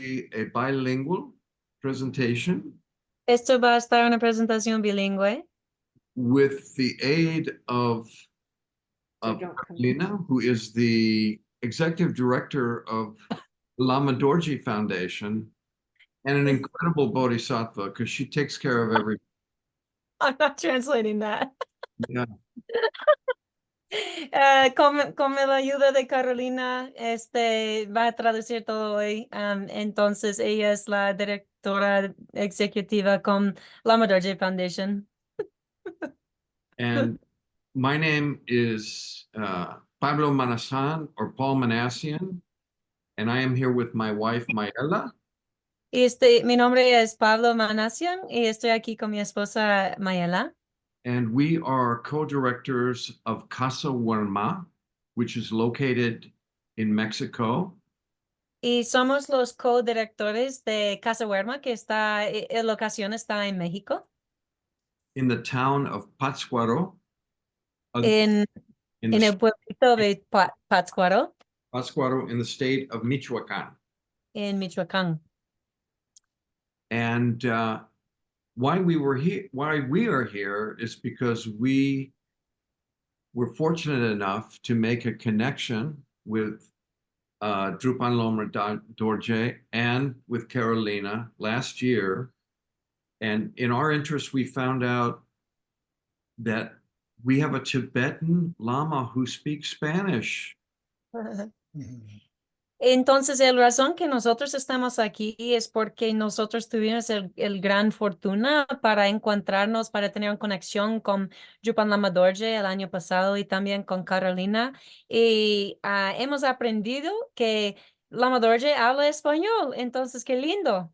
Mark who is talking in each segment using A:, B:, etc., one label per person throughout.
A: be a bilingual presentation
B: Esto va a estar una presentación bilingüe
A: with the aid of Lina, who is the executive director of Lama Dorje Foundation and an incredible bodhisattva because she takes care of every.
B: I'm not translating that.
A: Yeah.
B: Con la ayuda de Carolina, va a traducir todo hoy. Entonces, ella es la directora ejecutiva con Lama Dorje Foundation.
A: And my name is Pablo Manasan or Paul Manassian, and I am here with my wife, Mayela.
B: Mi nombre es Pablo Manassian y estoy aquí con mi esposa Mayela.
A: And we are co-directors of Casa Huerma, which is located in Mexico.
B: Y somos los co-directores de Casa Huerma, que la locación está en México.
A: In the town of Pátzcuaro.
B: En el pueblito de Pátzcuaro.
A: Pátzcuaro in the state of Michoacán.
B: En Michoacán.
A: And why we are here is because we were fortunate enough to make a connection with Drupal Lama Dorje and with Carolina last year. And in our interest, we found out that we have a Tibetan Lama who speaks Spanish.
B: Entonces, la razón que nosotros estamos aquí es porque nosotros tuvimos el gran fortuna para encontrarnos, para tener una conexión con Drupal Lama Dorje el año pasado y también con Carolina. Y hemos aprendido que Lama Dorje habla español. Entonces, qué lindo.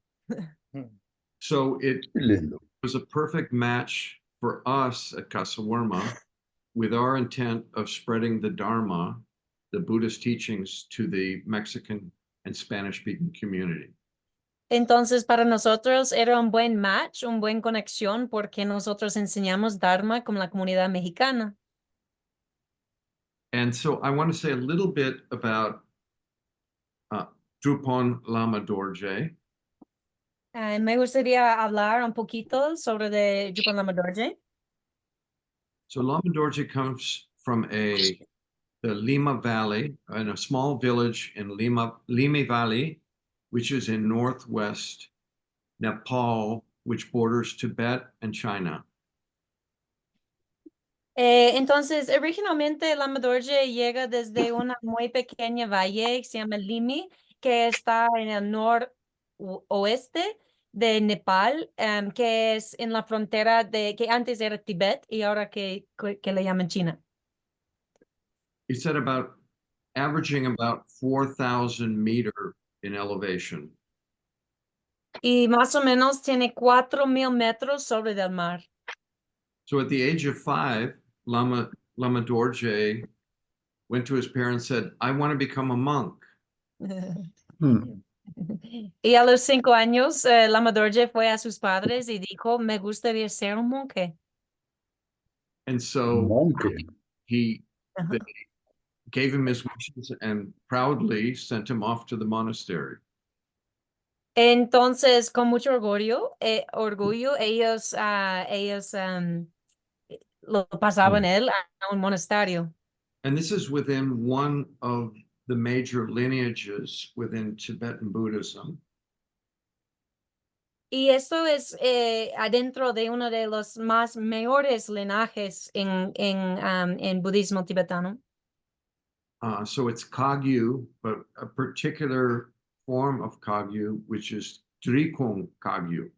A: So it was a perfect match for us at Casa Huerma with our intent of spreading the Dharma, the Buddhist teachings, to the Mexican and Spanish-speaking community.
B: Entonces, para nosotros era un buen match, una buena conexión, porque nosotros enseñamos Dharma con la comunidad mexicana.
A: And so I want to say a little bit about Drupal Lama Dorje.
B: Me gustaría hablar un poquito sobre de Drupal Lama Dorje.
A: So Lama Dorje comes from the Lima Valley, in a small village in Lima Valley, which is in northwest Nepal, which borders Tibet and China.
B: Entonces, originalmente Lama Dorje llega desde una muy pequeña valle que se llama Limi, que está en el noroeste de Nepal, que es en la frontera de que antes era Tibet y ahora que le llaman China.
A: He said averaging about 4,000 meters in elevation.
B: Y más o menos tiene 4,000 metros sobre el mar.
A: So at the age of 5, Lama Dorje went to his parents and said, I want to become a monk.
B: Y a los 5 años, Lama Dorje fue a sus padres y dijo, me gustaría ser un monje.
A: And so he they gave him his wishes and proudly sent him off to the monastery.
B: Entonces, con mucho orgullo, ellos lo pasaban él a un monasterio.
A: And this is within one of the major lineages within Tibetan Buddhism.
B: Y esto es adentro de uno de los más mayores linajes en budismo tibetano.
A: So it's Kagyu, but a particular form of Kagyu, which is Drikung Kagyu.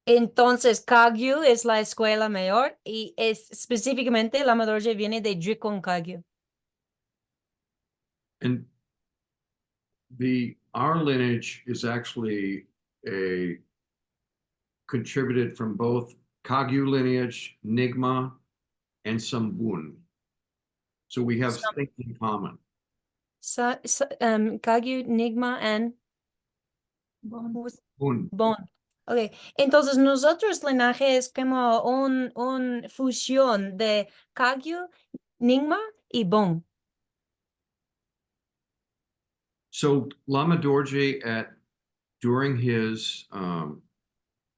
B: Entonces, Kagyu es la escuela mayor y es específicamente Lama Dorje viene de Drikung Kagyu.
A: And our lineage is actually contributed from both Kagyu lineage, Nyingma, and Sambun. So we have things in common.
B: Kagyu, Nyingma, and
A: Bun.
B: Bon. Okay. Entonces, nosotros linaje es como un fusión de Kagyu, Nyingma y Bon.
A: So Lama Dorje at during his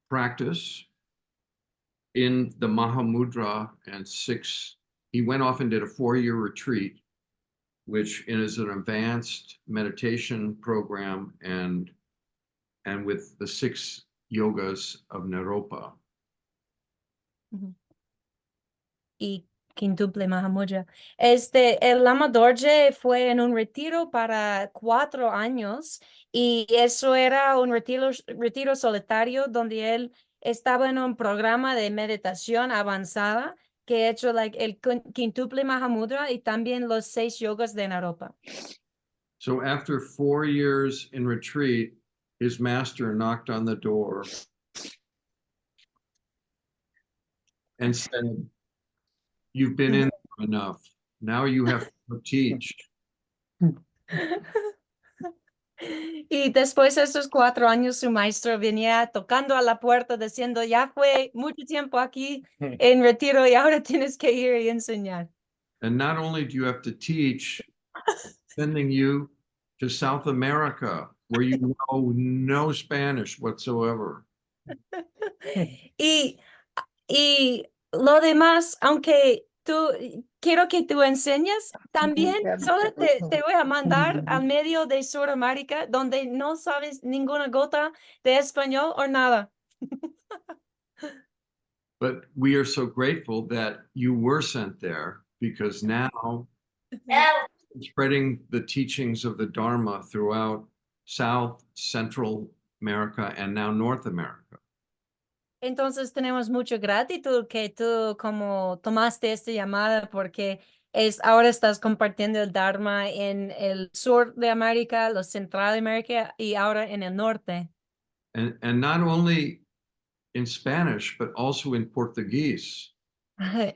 A: practice in the Mahamudra and he went off and did a 4-year retreat, which is an advanced meditation program and with the 6 yogas of Naropa.
B: Y quintuple Mahamudra. El Lama Dorje fue en un retiro para 4 años y eso era un retiro solitario donde él estaba en un programa de meditación avanzada que ha hecho el quintuple Mahamudra y también los 6 yogas de Naropa.
A: So after 4 years in retreat, his master knocked on the door and said, "You've been in enough. Now you have to teach."
B: Y después de esos 4 años, su maestro venía tocando a la puerta diciendo, ya fue mucho tiempo aquí en retiro y ahora tienes que ir y enseñar.
A: And not only do you have to teach, sending you to South America, where you know no Spanish whatsoever.
B: Y, y lo demás, aunque quiero que tú enseñes, también solo te voy a mandar al medio de Sudamérica donde no sabes ninguna gota de español o nada.
A: But we are so grateful that you were sent there because now spreading the teachings of the Dharma throughout South, Central America, and now North America.
B: Entonces tenemos mucha gratitud que tú como tomaste esta llamada porque ahora estás compartiendo el Dharma en el sur de América, los Central de América y ahora en el norte.
A: And not only in Spanish, but also in Portuguese.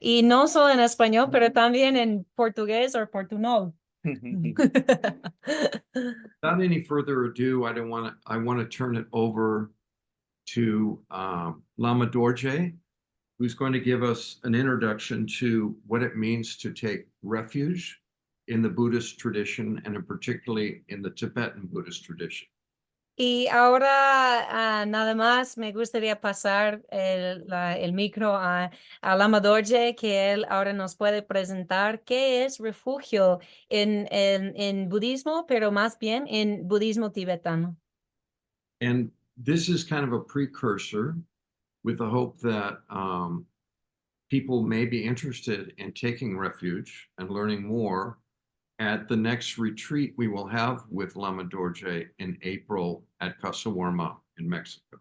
B: Y no solo en español, pero también en portugués o portuñol.
A: Without any further ado, I want to turn it over to Lama Dorje, who's going to give us an introduction to what it means to take refuge in the Buddhist tradition, and in particularly in the Tibetan Buddhist tradition.
B: Y ahora nada más me gustaría pasar el micro a Lama Dorje, que él ahora nos puede presentar qué es refugio en budismo, pero más bien en budismo tibetano.
A: And this is kind of a precursor with the hope that people may be interested in taking refuge and learning more at the next retreat we will have with Lama Dorje in April at Casawarma in Mexico.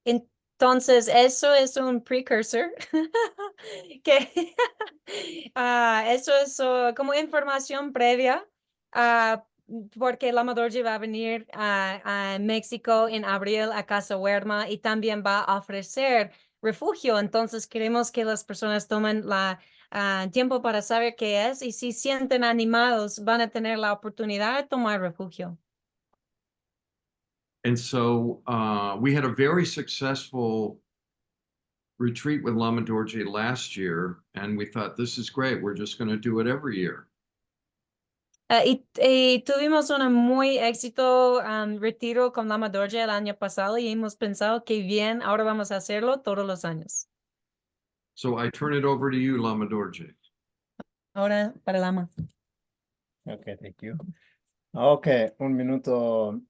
B: Entonces, eso es un precursor, que eso es como información previa, porque Lama Dorje va a venir a México en abril a Casa Huerma y también va a ofrecer refugio. Entonces, queremos que las personas tomen tiempo para saber qué es y si sienten animados, van a tener la oportunidad de tomar refugio.
A: And so we had a very successful retreat with Lama Dorje last year, and we thought, this is great. We're just going to do it every year.
B: Y tuvimos un muy éxito retiro con Lama Dorje el año pasado y hemos pensado que bien, ahora vamos a hacerlo todos los años.
A: So I turn it over to you, Lama Dorje.
B: Ahora para Lama.
C: Okay, thank you. Okay, un minuto,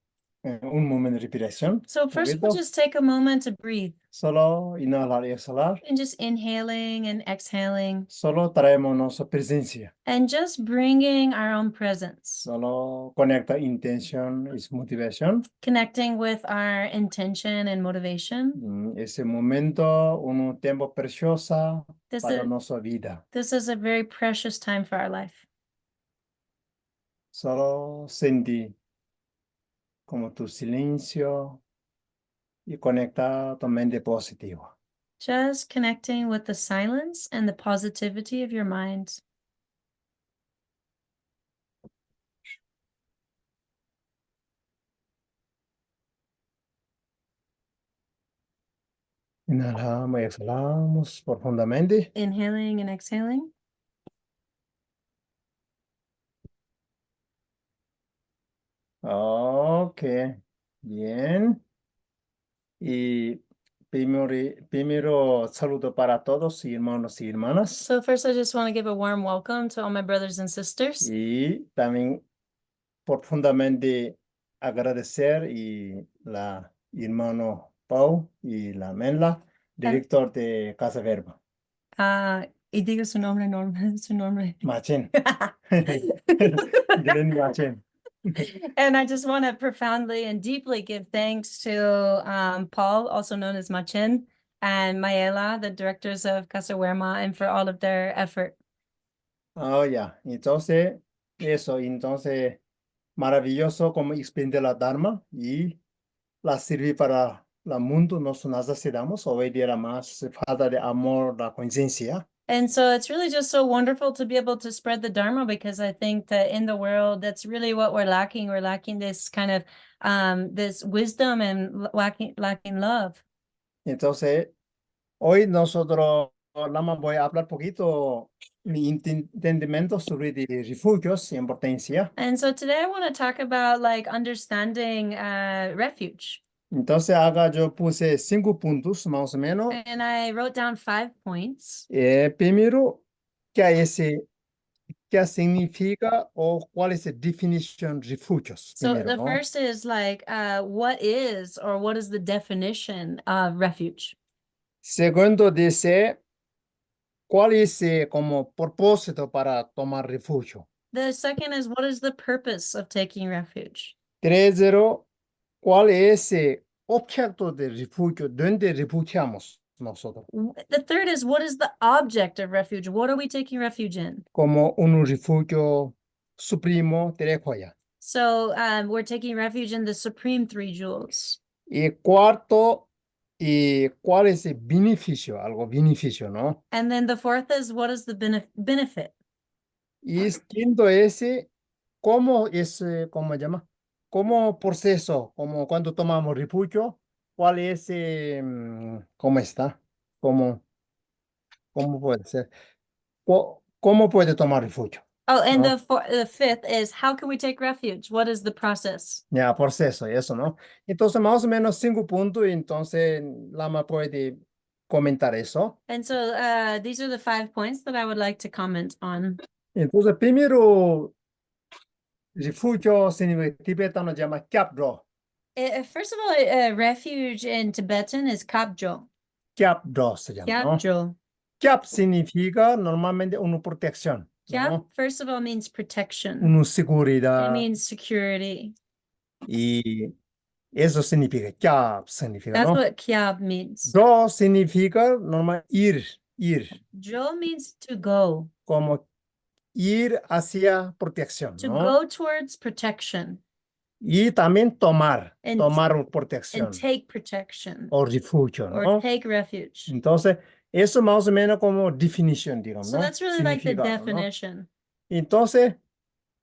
C: un momento de respiración.
B: So first we'll just take a moment to breathe.
C: Solo inhalar y exhalar.
B: And just inhaling and exhaling.
C: Solo traemos nuestra presencia.
B: And just bringing our own presence.
C: Solo conecta intención y motivación.
B: Connecting with our intention and motivation.
C: Ese momento, un tiempo precioso para nuestra vida.
B: This is a very precious time for our life.
C: Solo sentí como tu silencio y conecta tu mente positiva.
B: Just connecting with the silence and the positivity of your mind.
C: Inhalamos y exhalamos profundamente.
B: Inhaling and exhaling.
C: Okay. Bien. Y primero saludo para todos, hermanos y hermanas.
B: So first, I just want to give a warm welcome to all my brothers and sisters.
C: Y también profundamente agradecer y la hermano Pau y la Menla, director de Casa Verba.
B: Y digo su nombre, su nombre.
C: Machen. Glenn Machen.
B: And I just want to profoundly and deeply give thanks to Paul, also known as Machen, and Mayela, the directors of Casa Huerma, and for all of their effort.
C: Oh, ya. Entonces, maravilloso como explica la Dharma y la sirve para el mundo. Nos necesitamos hoy día más falta de amor, la conciencia.
B: And so it's really just so wonderful to be able to spread the Dharma, because I think that in the world, that's really what we're lacking. We're lacking this kind of this wisdom and lacking love.
C: Entonces, hoy nosotros, Lama, voy a hablar poquito mi entendimiento sobre de refugios y importancia.
B: And so today I want to talk about like understanding refuge.
C: Entonces, yo puse 5 puntos más o menos.
B: And I wrote down 5 points.
C: Primero, ¿qué significa o cuál es la definición de refugios?
B: So
C: Primero,
B: the
C: ¿no?
B: first is like, what is the definition of refuge?
C: Segundo, dice, ¿cuál es como propósito para tomar refugio?
B: The second is, what is the purpose of taking refuge?
C: Tercero, ¿cuál es el objeto de refugio? ¿Dónde refugiamos nosotros?
B: The third is, what is the object of refuge? What are we taking refuge in?
C: Como un refugio supremo ya.
B: So we're taking refuge in the supreme 3 jewels.
C: Y cuarto, ¿cuál es el beneficio? Algo beneficio, ¿no?
B: And then the fourth is, what is the benefit?
C: Y quinto es, ¿cómo cómo se llama? ¿Cómo proceso? Como cuando tomamos refugio, ¿cuál es, cómo está? ¿Cómo puede ser? ¿Cómo puede tomar refugio?
B: Oh, and
C: No.
B: the fifth is, how can we take refuge? What is the process?
C: Ya, proceso, eso, ¿no? Entonces, más o menos 5 puntos, y entonces Lama puede comentar eso.
B: And so these are the 5 points that I would like to comment on.
C: Entonces, primero, refugio significa tibetano llama kyapdo.
B: First of all, refuge in Tibetan is kapjo.
C: Kyapdo se llama, ¿no?
B: Kapjo.
C: Kyap significa normalmente una protección,
B: Kyap,
C: ¿no?
B: first of all, means protection.
C: Una
B: It
C: seguridad.
B: means security.
C: Y eso significa, kyap significa,
B: That's
C: ¿no?
B: what kyab means.
C: Do significa normal ir.
B: Jo means to go.
C: Como ir hacia protección,
B: To
C: ¿no?
B: go towards protection
C: Y también tomar
B: and
C: protección
B: take protection
C: o refugio,
B: or
C: ¿no?
B: take refuge.
C: Entonces, eso más o menos como definición, digamos,
B: So
C: ¿no?
B: that's really like the
C: Significado, ¿no?
B: definition.
C: Entonces,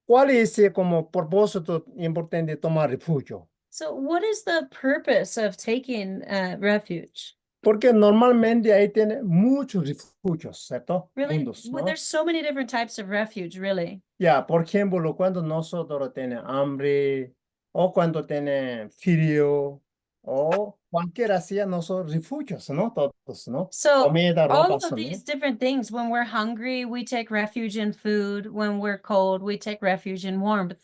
C: ¿cuál es como propósito importante de tomar refugio?
B: So what is the purpose of taking refuge?
C: Porque normalmente ahí tiene muchos refugios, ¿cierto?
B: Really,
C: Mundos,
B: well,
C: ¿no?
B: there's so many different types of refuge, really.
C: Ya, por ejemplo, cuando nosotros tenemos hambre o cuando tiene frío o cualquiera sea nuestros refugios, ¿no? Todos, ¿no?
B: So
C: Comida,
B: all
C: ropa,
B: of
C: ¿no?
B: these different things, when we're hungry, we take refuge in food. When we're cold, we take refuge in warmth.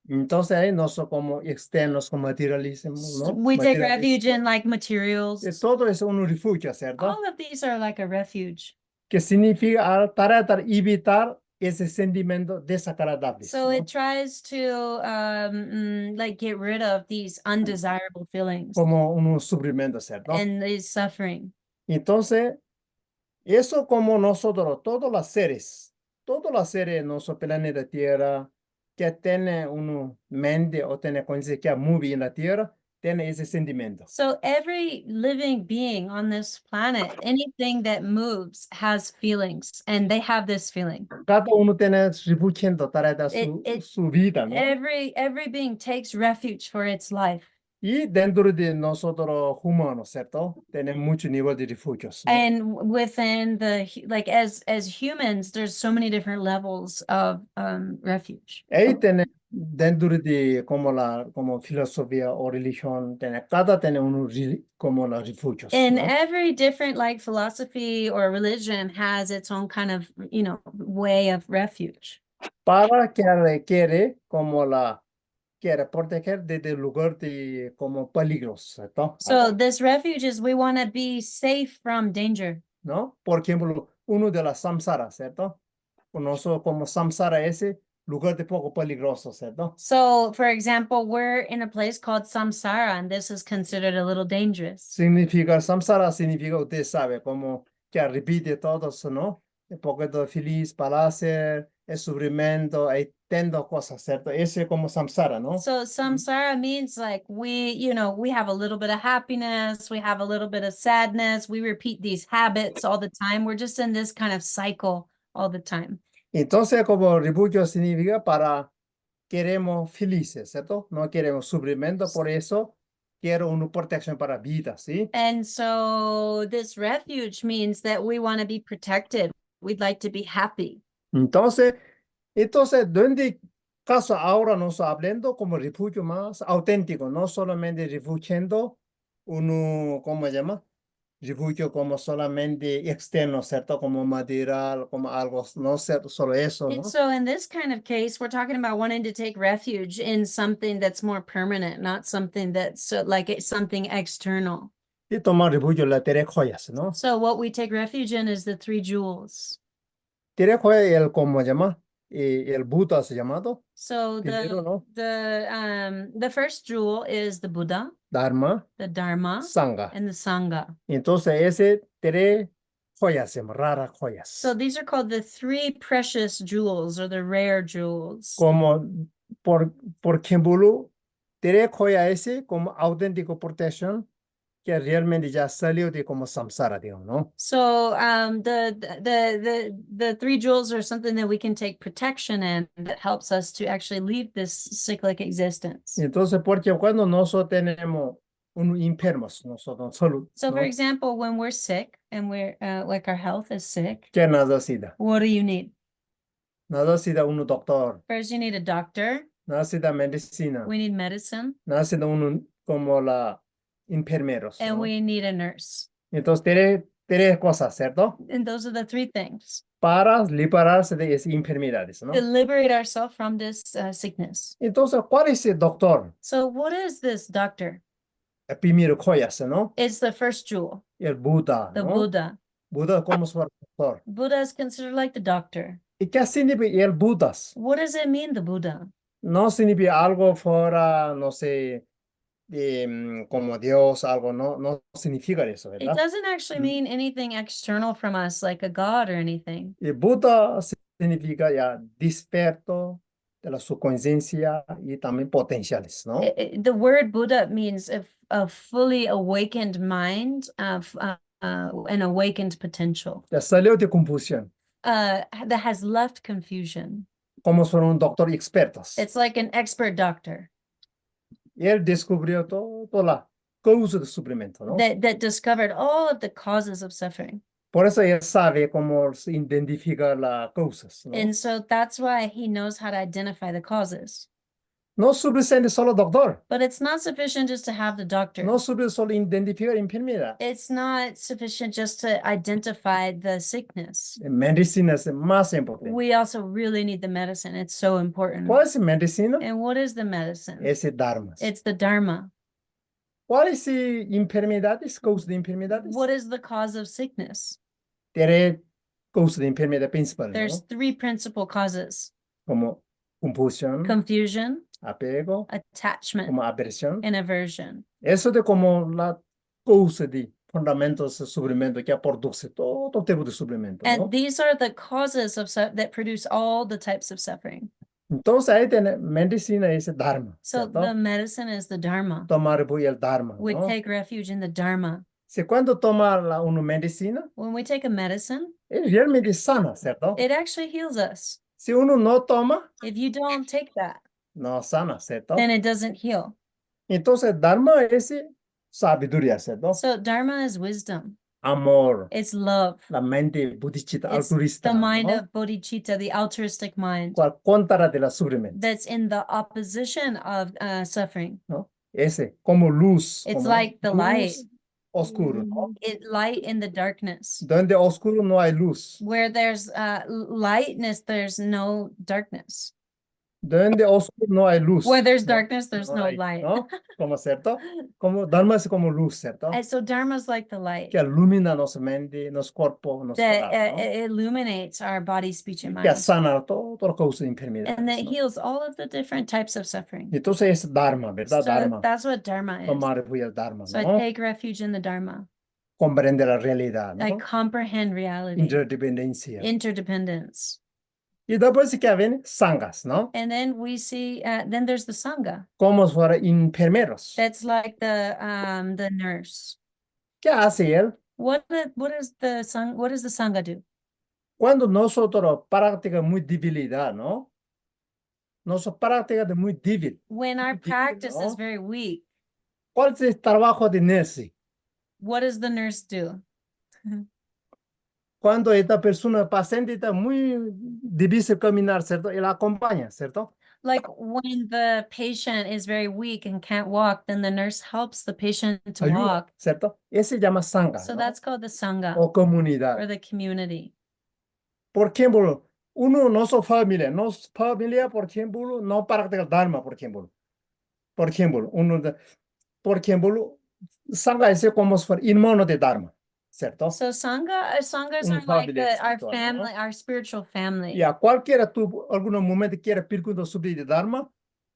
C: Entonces ahí nosotros como externos, como materialismo, ¿no?
B: We take refuge
C: Materialismo.
B: in like materials.
C: Todo es un refugio, ¿cierto?
B: All of these are like a refuge.
C: Que significa tratar de evitar ese sentimiento desagradable,
B: So
C: ¿no?
B: it tries to like get rid of these undesirable feelings
C: Como un sufrimiento, ¿cierto?
B: and these suffering.
C: Entonces, eso como nosotros, todos los seres en nuestro planeta Tierra que tienen una mente o tienen conciencia que mueve en la Tierra, tienen ese sentimiento.
B: So every living being on this planet, anything that moves has feelings, and they have this feeling.
C: Cada uno tiene refugio para dar
B: It-
C: su vida, ¿no?
B: Every being takes refuge for its life.
C: Y dentro de nosotros humanos, ¿cierto? Tenemos mucho nivel de refugios, ¿no?
B: And within like as humans, there's so many different levels of refuge.
C: Ahí tenemos dentro de como filosofía o religión, cada tiene como los refugios,
B: And
C: ¿no?
B: every different like philosophy or religion has its own kind of, way of refuge.
C: Para que requiere como quiere proteger desde el lugar de como peligros, ¿cierto?
B: So this refuge is we want to be safe from danger.
C: ¿No? Por ejemplo, uno de las samsara, ¿cierto? Nosotros como samsara ese lugar de poco peligroso, ¿cierto?
B: So, for example, we're in a place called Samsara, and this is considered a little dangerous.
C: Significa, samsara significa, usted sabe, como que repite todos, ¿no? Un poquito feliz, placer, el sufrimiento, hay tendo cosas, ¿cierto? Ese es como samsara, ¿no?
B: So samsara means like we have a little bit of happiness, we have a little bit of sadness, we repeat these habits all the time. We're just in this kind of cycle all the time.
C: Entonces, como refugio significa para queremos felices, ¿cierto? No queremos sufrimiento, por eso quiero una protección para vida, ¿sí?
B: And so this refuge means that we want to be protected. We'd like to be happy.
C: Entonces, ¿dónde caso ahora nos hablando como refugio más auténtico? No solamente refugiando uno, ¿cómo se llama? Refugio como solamente externo, ¿cierto? Como material, como algo, no ser solo eso,
B: And
C: ¿no?
B: so in this kind of case, we're talking about wanting to take refuge in something that's more permanent, not something that's like it's something external.
C: Y tomar refugio las tres joyas, ¿no?
B: So what we take refuge in is the three jewels.
C: Tres joyas, ¿cómo se llama? El Buda se llamado,
B: So
C: primero, ¿no?
B: the first jewel is the Buddha,
C: Dharma,
B: the Dharma,
C: Sangha.
B: and the Sangha.
C: Entonces, ese tres joyas, se llaman raras joyas.
B: So these are called the three precious jewels or the rare jewels.
C: Como, por ejemplo, tres joyas ese como auténtico protección que realmente ya salió de como samsara, digamos, ¿no?
B: So the three jewels are something that we can take protection in that helps us to actually leave this cyclic existence.
C: Entonces, porque cuando nosotros tenemos unos enfermos, nosotros salud,
B: So for
C: ¿no?
B: example, when we're sick and we're like our health is sick,
C: ¿Qué necesita?
B: what do you need?
C: Necesita un doctor,
B: First, you need a doctor.
C: necesita medicina,
B: We need medicine,
C: necesita uno como la enfermeros,
B: and
C: ¿no?
B: we need a nurse.
C: Entonces, tres cosas, ¿cierto?
B: And those are the three things
C: Para liberarse de esas enfermedades, ¿no?
B: to liberate ourselves from this sickness.
C: Entonces, ¿cuál es el doctor?
B: So what is this doctor?
C: El primero joyas, ¿no?
B: It's the first jewel,
C: El Buda,
B: the
C: ¿no?
B: Buddha.
C: Buda como su doctor.
B: Buddha is considered like the doctor.
C: ¿Y qué significa el Budas?
B: What does it mean, the Buddha?
C: No significa algo fuera, no sé, como Dios, algo, no significa eso,
B: It
C: ¿verdad?
B: doesn't actually mean anything external from us, like a god or anything.
C: Y Buda significa ya desperto de la su conciencia y también potenciales, ¿no?
B: The word Buddha means a fully awakened mind, of an awakened potential,
C: Ya salió de confusión,
B: that has left confusion.
C: como son un doctor expertos.
B: It's like an expert doctor
C: Y él descubrió toda la causa del sufrimiento, ¿no?
B: that discovered all of the causes of suffering.
C: Por eso él sabe cómo se identifica las causas, ¿no?
B: And so that's why he knows how to identify the causes.
C: No suficiente solo doctor,
B: But it's not sufficient just to have the doctor.
C: no suficiente solo identificar enfermedad.
B: It's not sufficient just to identify the sickness.
C: Medicina es más importante.
B: We also really need the medicine. It's so important.
C: ¿Cuál es medicina?
B: And what is the medicine?
C: Es el Dharma.
B: It's the Dharma.
C: ¿Cuál es enfermedades? Causa de enfermedades.
B: What is the cause of sickness?
C: Tres causas de enfermedad principal,
B: There's
C: ¿no?
B: three principal causes:
C: Como confusión,
B: confusion,
C: apego,
B: attachment,
C: como aversión.
B: and aversion.
C: Eso de como la causa de fundamentos de sufrimiento que produce todo tipo de sufrimiento, ¿no?
B: And these are the causes of that produce all the types of suffering.
C: Entonces ahí tiene medicina es el Dharma,
B: So
C: ¿cierto?
B: the medicine is the Dharma.
C: Tomar pues el Dharma,
B: We
C: ¿no?
B: take refuge in the Dharma.
C: Si cuando toma una medicina,
B: When we take a medicine,
C: es realmente sana, ¿cierto?
B: it actually heals us.
C: Si uno no toma,
B: If you don't take that,
C: no sana, ¿cierto?
B: then it doesn't heal.
C: Entonces, Dharma es sabiduría, ¿cierto?
B: So Dharma is wisdom.
C: Amor,
B: It's love.
C: la mente budista,
B: It's the
C: altruista,
B: mind
C: ¿no?
B: of bodhicitta, the altruistic mind
C: Contra de la sufrimiento,
B: that's in the opposition of suffering.
C: ¿no? Ese, como luz,
B: It's
C: como
B: like the light.
C: luz oscuro, ¿no?
B: Light in the darkness.
C: Donde oscuro no hay luz.
B: Where there's lightness, there's no darkness.
C: Donde oscuro no hay luz.
B: Where there's
C: ¿no?
B: darkness, there's no
C: hay,
B: light.
C: ¿no? Como, ¿cierto? Como Dharma es como luz, ¿cierto?
B: And so Dharma's like the light
C: Que ilumina nuestra mente, nuestro cuerpo, nuestro
B: that
C: alma, ¿no?
B: it illuminates our body, speech, and
C: Que
B: mind.
C: sana todo lo que causa enfermedades,
B: And that
C: ¿no?
B: heals all of the different types of suffering.
C: Entonces es Dharma, ¿verdad?
B: So
C: Dharma.
B: that's what Dharma is.
C: Tomar refugio al Dharma,
B: So I
C: ¿no?
B: take refuge in the Dharma.
C: Comprende la realidad,
B: I
C: ¿no?
B: comprehend reality,
C: Interdependencia.
B: interdependence.
C: Y después que ven sangas, ¿no?
B: And then we see, then there's the Sangha.
C: Como si fuera enfermeros.
B: That's like the nurse.
C: ¿Qué hace él?
B: What does the Sangha do?
C: Cuando nosotros practicamos muy debilidad, ¿no? Nosotros practicamos muy débil.
B: When our
C: Muy débil,
B: practice is
C: ¿no?
B: very weak,
C: ¿Cuál es el trabajo de nurse?
B: what does the nurse do?
C: Cuando esta persona paciente está muy difícil caminar, ¿cierto? Él acompaña, ¿cierto?
B: Like when the patient is very weak and can't walk, then the nurse helps the patient to
C: Ayuda,
B: walk.
C: ¿cierto? Ese se llama sangha,
B: So
C: ¿no?
B: that's called the Sangha
C: O comunidad.
B: or the community.
C: Por ejemplo, uno no su familia, por ejemplo, no practica Dharma, por ejemplo. Por ejemplo, por ejemplo, Sangha es como si fuera hermano de Dharma, ¿cierto?
B: So Sanghas
C: Un
B: are like
C: familia
B: our
C: espiritual, ¿no?
B: family, our spiritual family.
C: Y a cualquiera tú, algún momento quiere preguntar sobre el Dharma,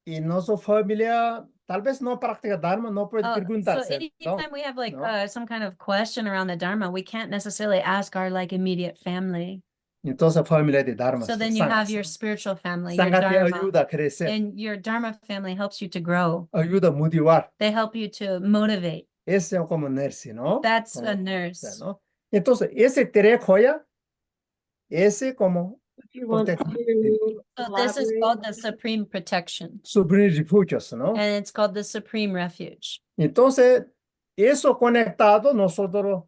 C: y no su familia, tal vez no practica Dharma, no puede
B: So
C: preguntar, ¿cierto?
B: anytime we have like
C: No.
B: some kind of question around the Dharma, we can't necessarily ask our like immediate family.
C: Entonces, familia de Dharma.
B: So then you have your
C: Sanghas.
B: spiritual family, your
C: Sangha te
B: Dharma,
C: ayuda a crecer,
B: and your Dharma family helps you to grow.
C: ayuda a motivar.
B: They help you to motivate.
C: Ese es como nurse, ¿no?
B: That's
C: Como-
B: a nurse.
C: ¿no? Entonces, ese tres joya, ese como
D: If you want
C: protector,
D: to
B: So this is called the
D: elaborate,
B: supreme protection,
C: supreme refugios, ¿no?
B: and it's called the supreme refuge.
C: Entonces, eso conectado nosotros,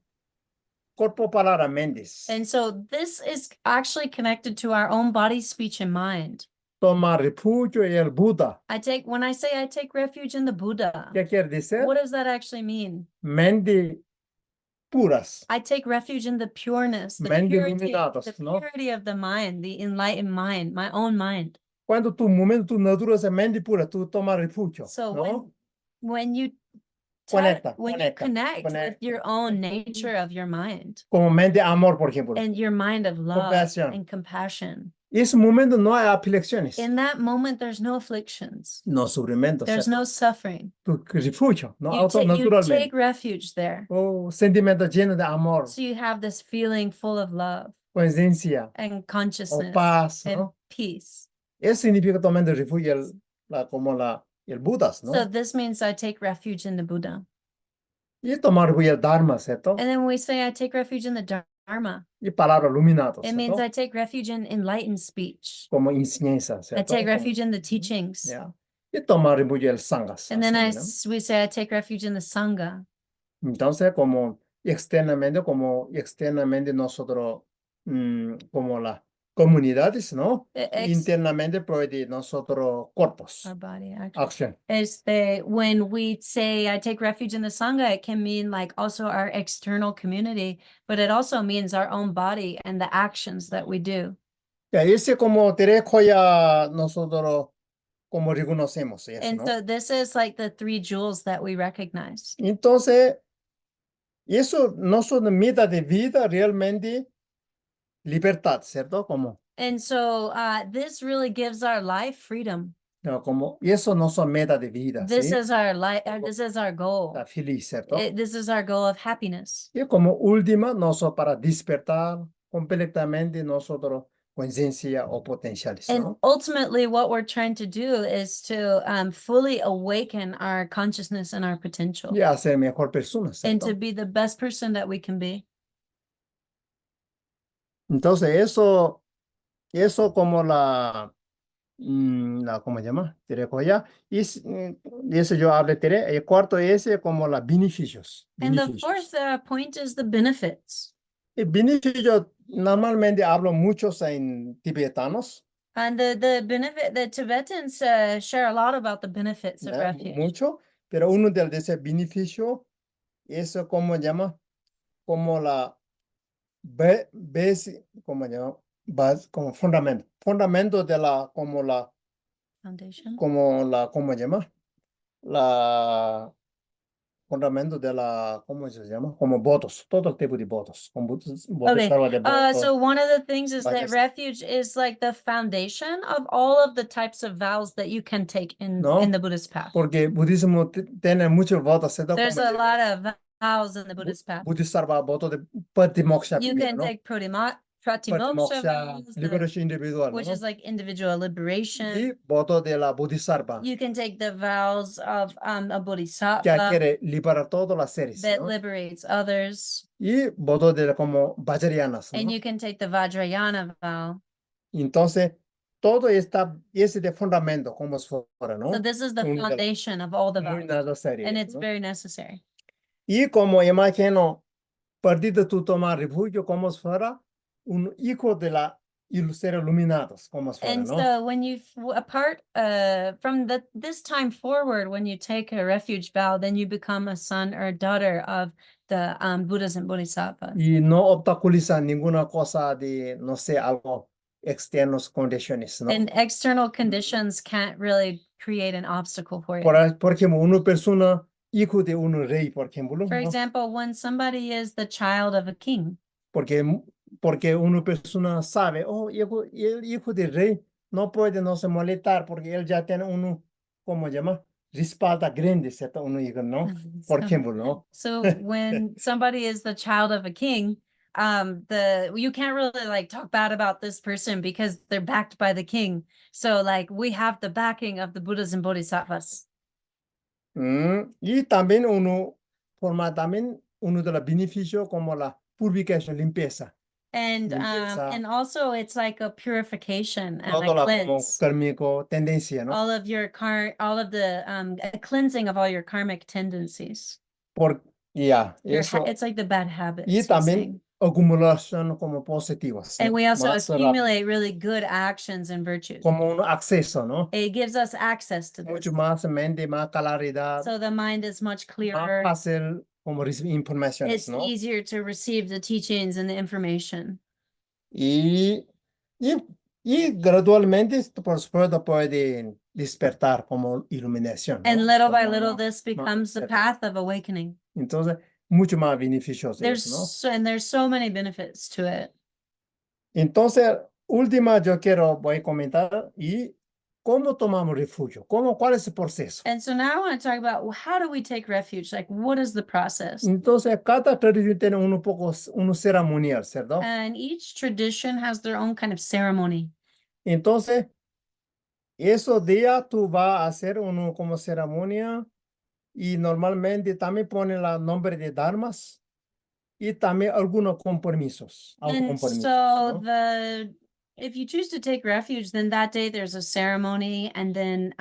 C: cuerpo, palabra, mentes.
B: And so this is actually connected to our own body, speech, and mind.
C: Toma refugio en el Buda.
B: When I say I take refuge in the Buddha,
C: ¿Qué quiere decir?
B: what does that actually mean?
C: Mente puras.
B: I take refuge in the pureness, the
C: Mente
B: purity,
C: iluminados,
B: the
C: ¿no?
B: purity of the mind, the enlightened mind, my own mind.
C: Cuando tu momento, tu naturaleza, mente pura, tú tomas refugio,
B: So
C: ¿no?
B: when you
C: Conecta,
B: connect with
C: conecta.
B: your own nature of your mind
C: Como mente amor, por ejemplo.
B: and your mind of love
C: Compassion.
B: and compassion,
C: Ese momento no hay aflicciones,
B: in that moment there's no afflictions,
C: no sufrimiento,
B: there's
C: ¿cierto?
B: no suffering.
C: Tu refugio, no
B: You
C: auto
B: take
C: naturalmente.
B: refuge there.
C: Oh, sentimiento lleno de amor,
B: So you have this feeling full of love
C: conciencia,
B: and
C: o
B: consciousness
C: paz,
B: and
C: ¿no?
B: peace.
C: Eso significa tomando refugio el Buda,
B: So
C: ¿no?
B: this means I take refuge in the Buddha.
C: Y tomar refugio el Dharma, ¿cierto?
B: And then we say I take refuge in the Dharma.
C: Y palabras iluminadas,
B: It means
C: ¿cierto?
B: I take refuge in enlightened speech.
C: Como enseñanza,
B: I
C: ¿cierto?
B: take
C: Como-
B: refuge in the teachings.
C: ya. Y tomar refugio el Sanghas.
B: And then
C: así, ¿no?
B: we say I take refuge in the Sangha.
C: Entonces, como externamente nosotros, como las comunidades, ¿no? Internamente puede nosotros cuerpos,
B: Our body actually.
C: acción.
B: When we say I take refuge in the Sangha, it can mean like also our external community, but it also means our own body and the actions that we do.
C: Ya, ese como derecho ya nosotros como reconocemos eso,
B: And
C: ¿no?
B: so this is like the three jewels that we recognize.
C: Entonces, eso no son meta de vida realmente libertad, ¿cierto? Como,
B: And so this really gives our life freedom.
C: no, como, y eso no son meta de vida,
B: This
C: ¿sí?
B: is our life. This is our goal.
C: Está feliz, ¿cierto?
B: This is our goal of happiness.
C: Y como última, nosotros para despertar completamente nosotros conciencia o potenciales,
B: And
C: ¿no?
B: ultimately, what we're trying to do is to fully awaken our consciousness and our potential,
C: Y a ser mejor persona,
B: and
C: ¿cierto?
B: to be the best person that we can be.
C: Entonces, eso como ¿cómo se llama? Tere koya. De eso yo hablé, tere. El cuarto es como los beneficios.
B: And the fourth point is the benefits.
C: El beneficio, normalmente hablo muchos en tibetanos,
B: And the Tibetans share a lot about the benefits of
C: ¿ya?
B: refuge.
C: Mucho, pero uno de esos beneficios es como se llama, como la ¿cómo se llama? Como fundamento de
B: Foundation.
C: ¿cómo se llama? La fundamento de ¿cómo se llama? Como votos, todo tipo de votos, como votos
B: Okay.
C: de votos.
B: So one of the things is that
C: Majesty.
B: refuge is like the foundation of all of the types of vows that you can take in
C: No,
B: the Buddhist path.
C: Porque el budismo tiene muchos votos, ¿cierto?
B: There's
C: Como
B: a lot of vows in the Buddhist path.
C: Bodhisattva, voto de patimoksha
B: You
C: primero,
B: can
C: ¿no?
B: take pratimoksha vows,
C: liberación individual,
B: which
C: ¿no?
B: is like individual liberation.
C: Y voto de la bodhisattva,
B: You can take the vows of a
C: que
B: bodhisattva
C: quiere liberar todos los seres,
B: that
C: ¿no?
B: liberates others.
C: Y voto de como vajrayanas,
B: And
C: ¿no?
B: you can take the Vajrayana vow.
C: Entonces, todo ese de fundamento, como si fuera, ¿no?
B: So this is the
C: Uno de la-
B: foundation of all the
C: muy
B: vows.
C: necesario,
B: And it's
C: ¿no?
B: very necessary.
C: Y como imagino, perdido tú tomar refugio como si fuera un hijo de seres iluminados, como si fuera,
B: And
C: ¿no?
B: so when you apart from this time forward, when you take a refuge vow, then you become a son or daughter of the Buddhas and Bodhisattvas.
C: Y no obstaculiza ninguna cosa de, no sé, algo externos condiciones, ¿no?
B: And external conditions can't really create an obstacle for you.
C: Por ejemplo, una persona, hijo de un rey, por ejemplo,
B: For
C: ¿no?
B: example, when somebody is the child of a king,
C: Porque una persona sabe, oh, el hijo del rey no puede no se molestar porque él ya tiene ¿cómo se llama? Respalda grande, ¿cierto? Uno hijo, ¿no? Por
B: So-
C: ejemplo, ¿no?
B: So when somebody is the child of a king, you can't really like talk bad about this person because they're backed by the king. So like we have the backing of the Buddhas and Bodhisattvas.
C: Y también forma también uno de los beneficios como la purificación, limpieza.
B: And also it's like a purification and
C: Todo
B: a
C: como
B: cleanse.
C: kármico tendencia, ¿no?
B: All of the a cleansing of all your karmic tendencies. Eso. It's like the bad habits.
C: Y también acumulación como positivas,
B: And
C: ¿no?
B: we also
C: Más rápido,
B: accumulate really good actions and virtues.
C: como un acceso, ¿no?
B: It gives us access to this.
C: Mucho más mente, más claridad,
B: So the mind is much
C: más
B: clearer.
C: fácil como recibir informaciones,
B: It's
C: ¿no?
B: easier to receive the teachings and the information.
C: Y, y, y gradualmente, por supuesto, puede despertar como iluminación, ¿no?
B: And little by
C: Como
B: little,
C: una-
B: this
C: más
B: becomes the
C: cerca.
B: path of awakening.
C: Entonces, mucho más beneficioso es, ¿no?
B: There's so many benefits to it.
C: Entonces, última yo voy a comentar y cómo tomamos refugio, cuál es el proceso.
B: And so now I want to talk about, well, how do we take refuge? Like, what is the process?
C: Entonces, cada tradición tiene un ceremonial, ¿cierto?
B: And each tradition has their own kind of ceremony.
C: Entonces, esos días tú vas a hacer como ceremonia y normalmente también ponen el nombre de dharmas y también algunos compromisos,
B: And
C: autocompromisos,
B: so
C: ¿no?
B: if you choose to take refuge, then that day there's a ceremony, and then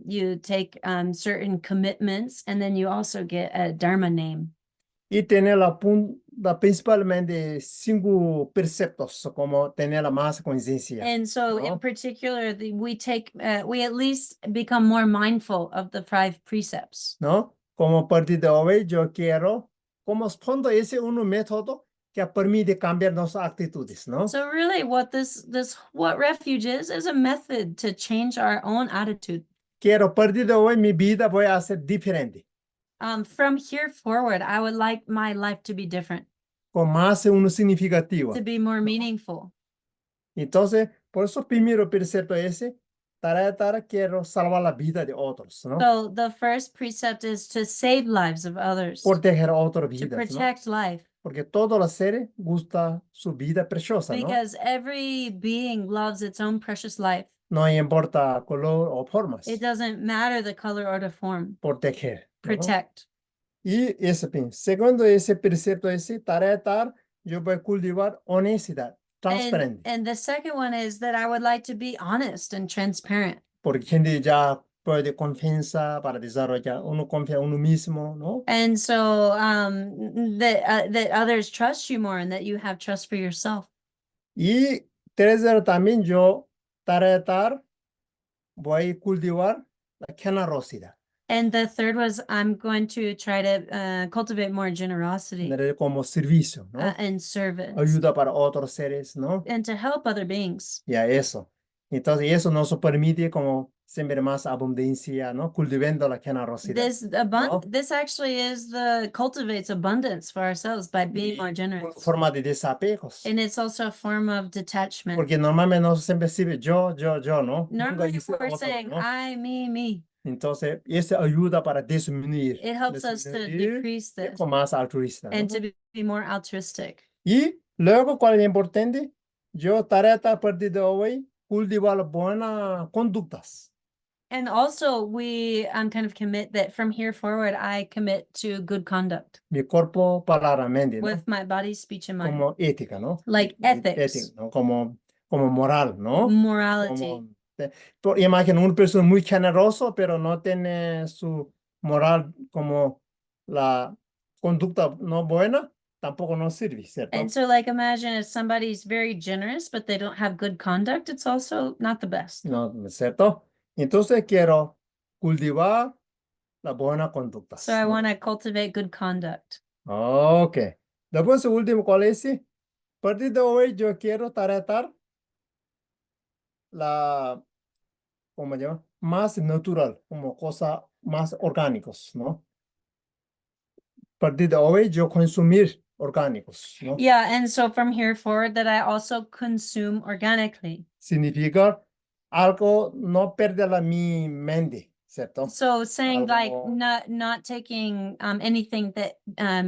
B: you take certain commitments, and then you also get a dharma name.
C: Y tener principalmente 5 preceptos, como tener la más conciencia,
B: And so in
C: ¿no?
B: particular, we at least become more mindful of the 5 precepts.
C: ¿No? Como a partir de hoy yo quiero, como fondo ese método que permite cambiar nuestras actitudes, ¿no?
B: So really what what refuge is a method to change our own attitude.
C: Quiero a partir de hoy mi vida voy a hacer diferente,
B: From here forward, I would like my life to be different,
C: con más significativo.
B: to be more meaningful.
C: Entonces, por eso primero precepto ese, quiero salvar la vida de otros, ¿no?
B: So the first precept is to save lives of others,
C: Proteger a otras
B: to
C: vidas, ¿no?
B: protect life,
C: Porque todos los seres gusta su vida preciosa, ¿no?
B: because every being loves its own precious life.
C: No importa color o formas,
B: It doesn't matter the color or the form.
C: proteger, ¿no?
B: Protect.
C: Y segundo ese precepto ese, yo voy a cultivar honestidad, transparente.
B: And the second one is that I would like to be honest and transparent.
C: Porque gente ya puede confianza para desarrollar, uno confía en uno mismo, ¿no?
B: And so that others trust you more and that you have trust for yourself.
C: Y tercero también yo tratar, voy a cultivar la generosidad,
B: And the third was I'm going to try to cultivate more generosity
C: como servicio, ¿no?
B: and service
C: Ayuda para otros seres, ¿no?
B: and to help other beings.
C: Ya eso. Entonces eso nos permite como siempre más abundancia, ¿no? Cultivando la generosidad. ¿no?
B: This actually is cultivates abundance for ourselves by being more
C: Una
B: generous.
C: forma de desapegos.
B: And it's also a form of detachment.
C: Porque normalmente no siempre sirve yo, ¿no? Nunca
B: Normally
C: dice
B: we're
C: otro,
B: saying
C: ¿no?
B: I, me.
C: Entonces, eso ayuda para disminuir.
B: It helps us to decrease
C: y
B: this
C: con más altruista,
B: and
C: ¿no?
B: to be more altruistic.
C: Y luego, ¿cuál es importante? Yo trata a partir de hoy cultivar buenas conductas.
B: And also kind of commit that from here forward, I commit to good conduct
C: Mi cuerpo, palabra, mente, ¿no?
B: with my body, speech, and mind.
C: Como ética, ¿no?
B: Like ethics.
C: Ética, ¿no? Como moral, ¿no?
B: Morality.
C: Por imagen, una persona muy generosa, pero no tiene su moral como la conducta no buena, tampoco nos sirve, ¿cierto?
B: And so like imagine if somebody's very generous, but they don't have good conduct, it's also not the best.
C: No, ¿cierto? Entonces quiero cultivar la buena conducta.
B: So I want to cultivate good conduct.
C: Ok. Después, el último, ¿cuál es? A partir de hoy, yo quiero tratar la, ¿cómo se llama? Más natural, como cosas más orgánicos, ¿no? A partir de hoy, yo consumir orgánicos, ¿no?
B: Yeah, and so from here forward that I also consume organically.
C: Significa algo no perder mi mente, ¿cierto?
B: So saying like
C: Algo-
B: not taking anything that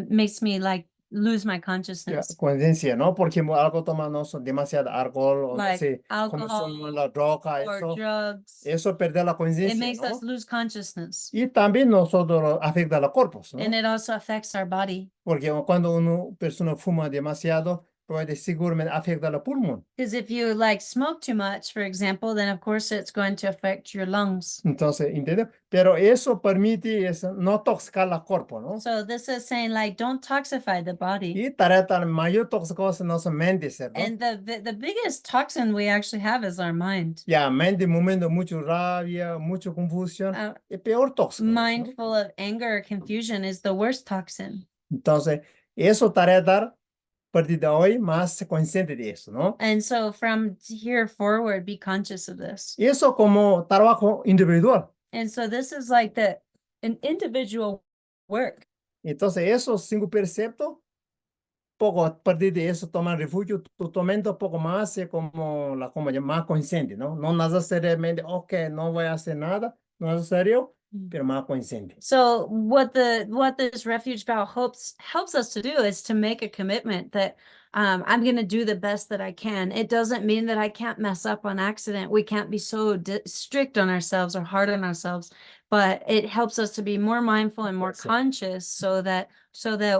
B: makes me like lose my
C: Ya,
B: consciousness.
C: conciencia, ¿no? Porque algo tomamos demasiado alcohol o
B: Like
C: sí,
B: alcohol
C: consumo la droga,
B: or
C: eso,
B: drugs.
C: eso perder la
B: It
C: conciencia,
B: makes us
C: ¿no?
B: lose consciousness.
C: Y también nosotros afecta a los cuerpos, ¿no?
B: And it also affects our body.
C: Porque cuando una persona fuma demasiado, puede seguramente afectar el pulmón.
B: Because if you like smoke too much, for example, then of course it's going to affect your lungs.
C: Entonces, ¿entiendes? Pero eso permite no toxicar el cuerpo, ¿no?
B: So this is saying like don't toxify the body.
C: Y trata mayor tóxico en nuestra mente, ¿cierto?
B: And the biggest toxin we actually have is our mind.
C: Ya, mente, momento, mucha rabia, mucha confusión, es peor tóxico.
B: Mind
C: ¿no?
B: full of anger or confusion is the worst toxin.
C: Entonces, eso trata a partir de hoy más consciente de eso, ¿no?
B: And so from here forward, be conscious of this.
C: Y eso como trabajo individual.
B: And so this is like an individual work.
C: Entonces, esos 5 preceptos, poco a partir de eso, tomar refugio, totalmente un poco más como más consciente, ¿no? No necesariamente, ok, no voy a hacer nada, no es serio, pero más consciente.
B: So what this refuge vow helps us to do is to make a commitment that I'm going to do the best that I can. It doesn't mean that I can't mess up on accident. We can't be so strict on ourselves or hard on ourselves, but it helps us to be more mindful and more conscious so that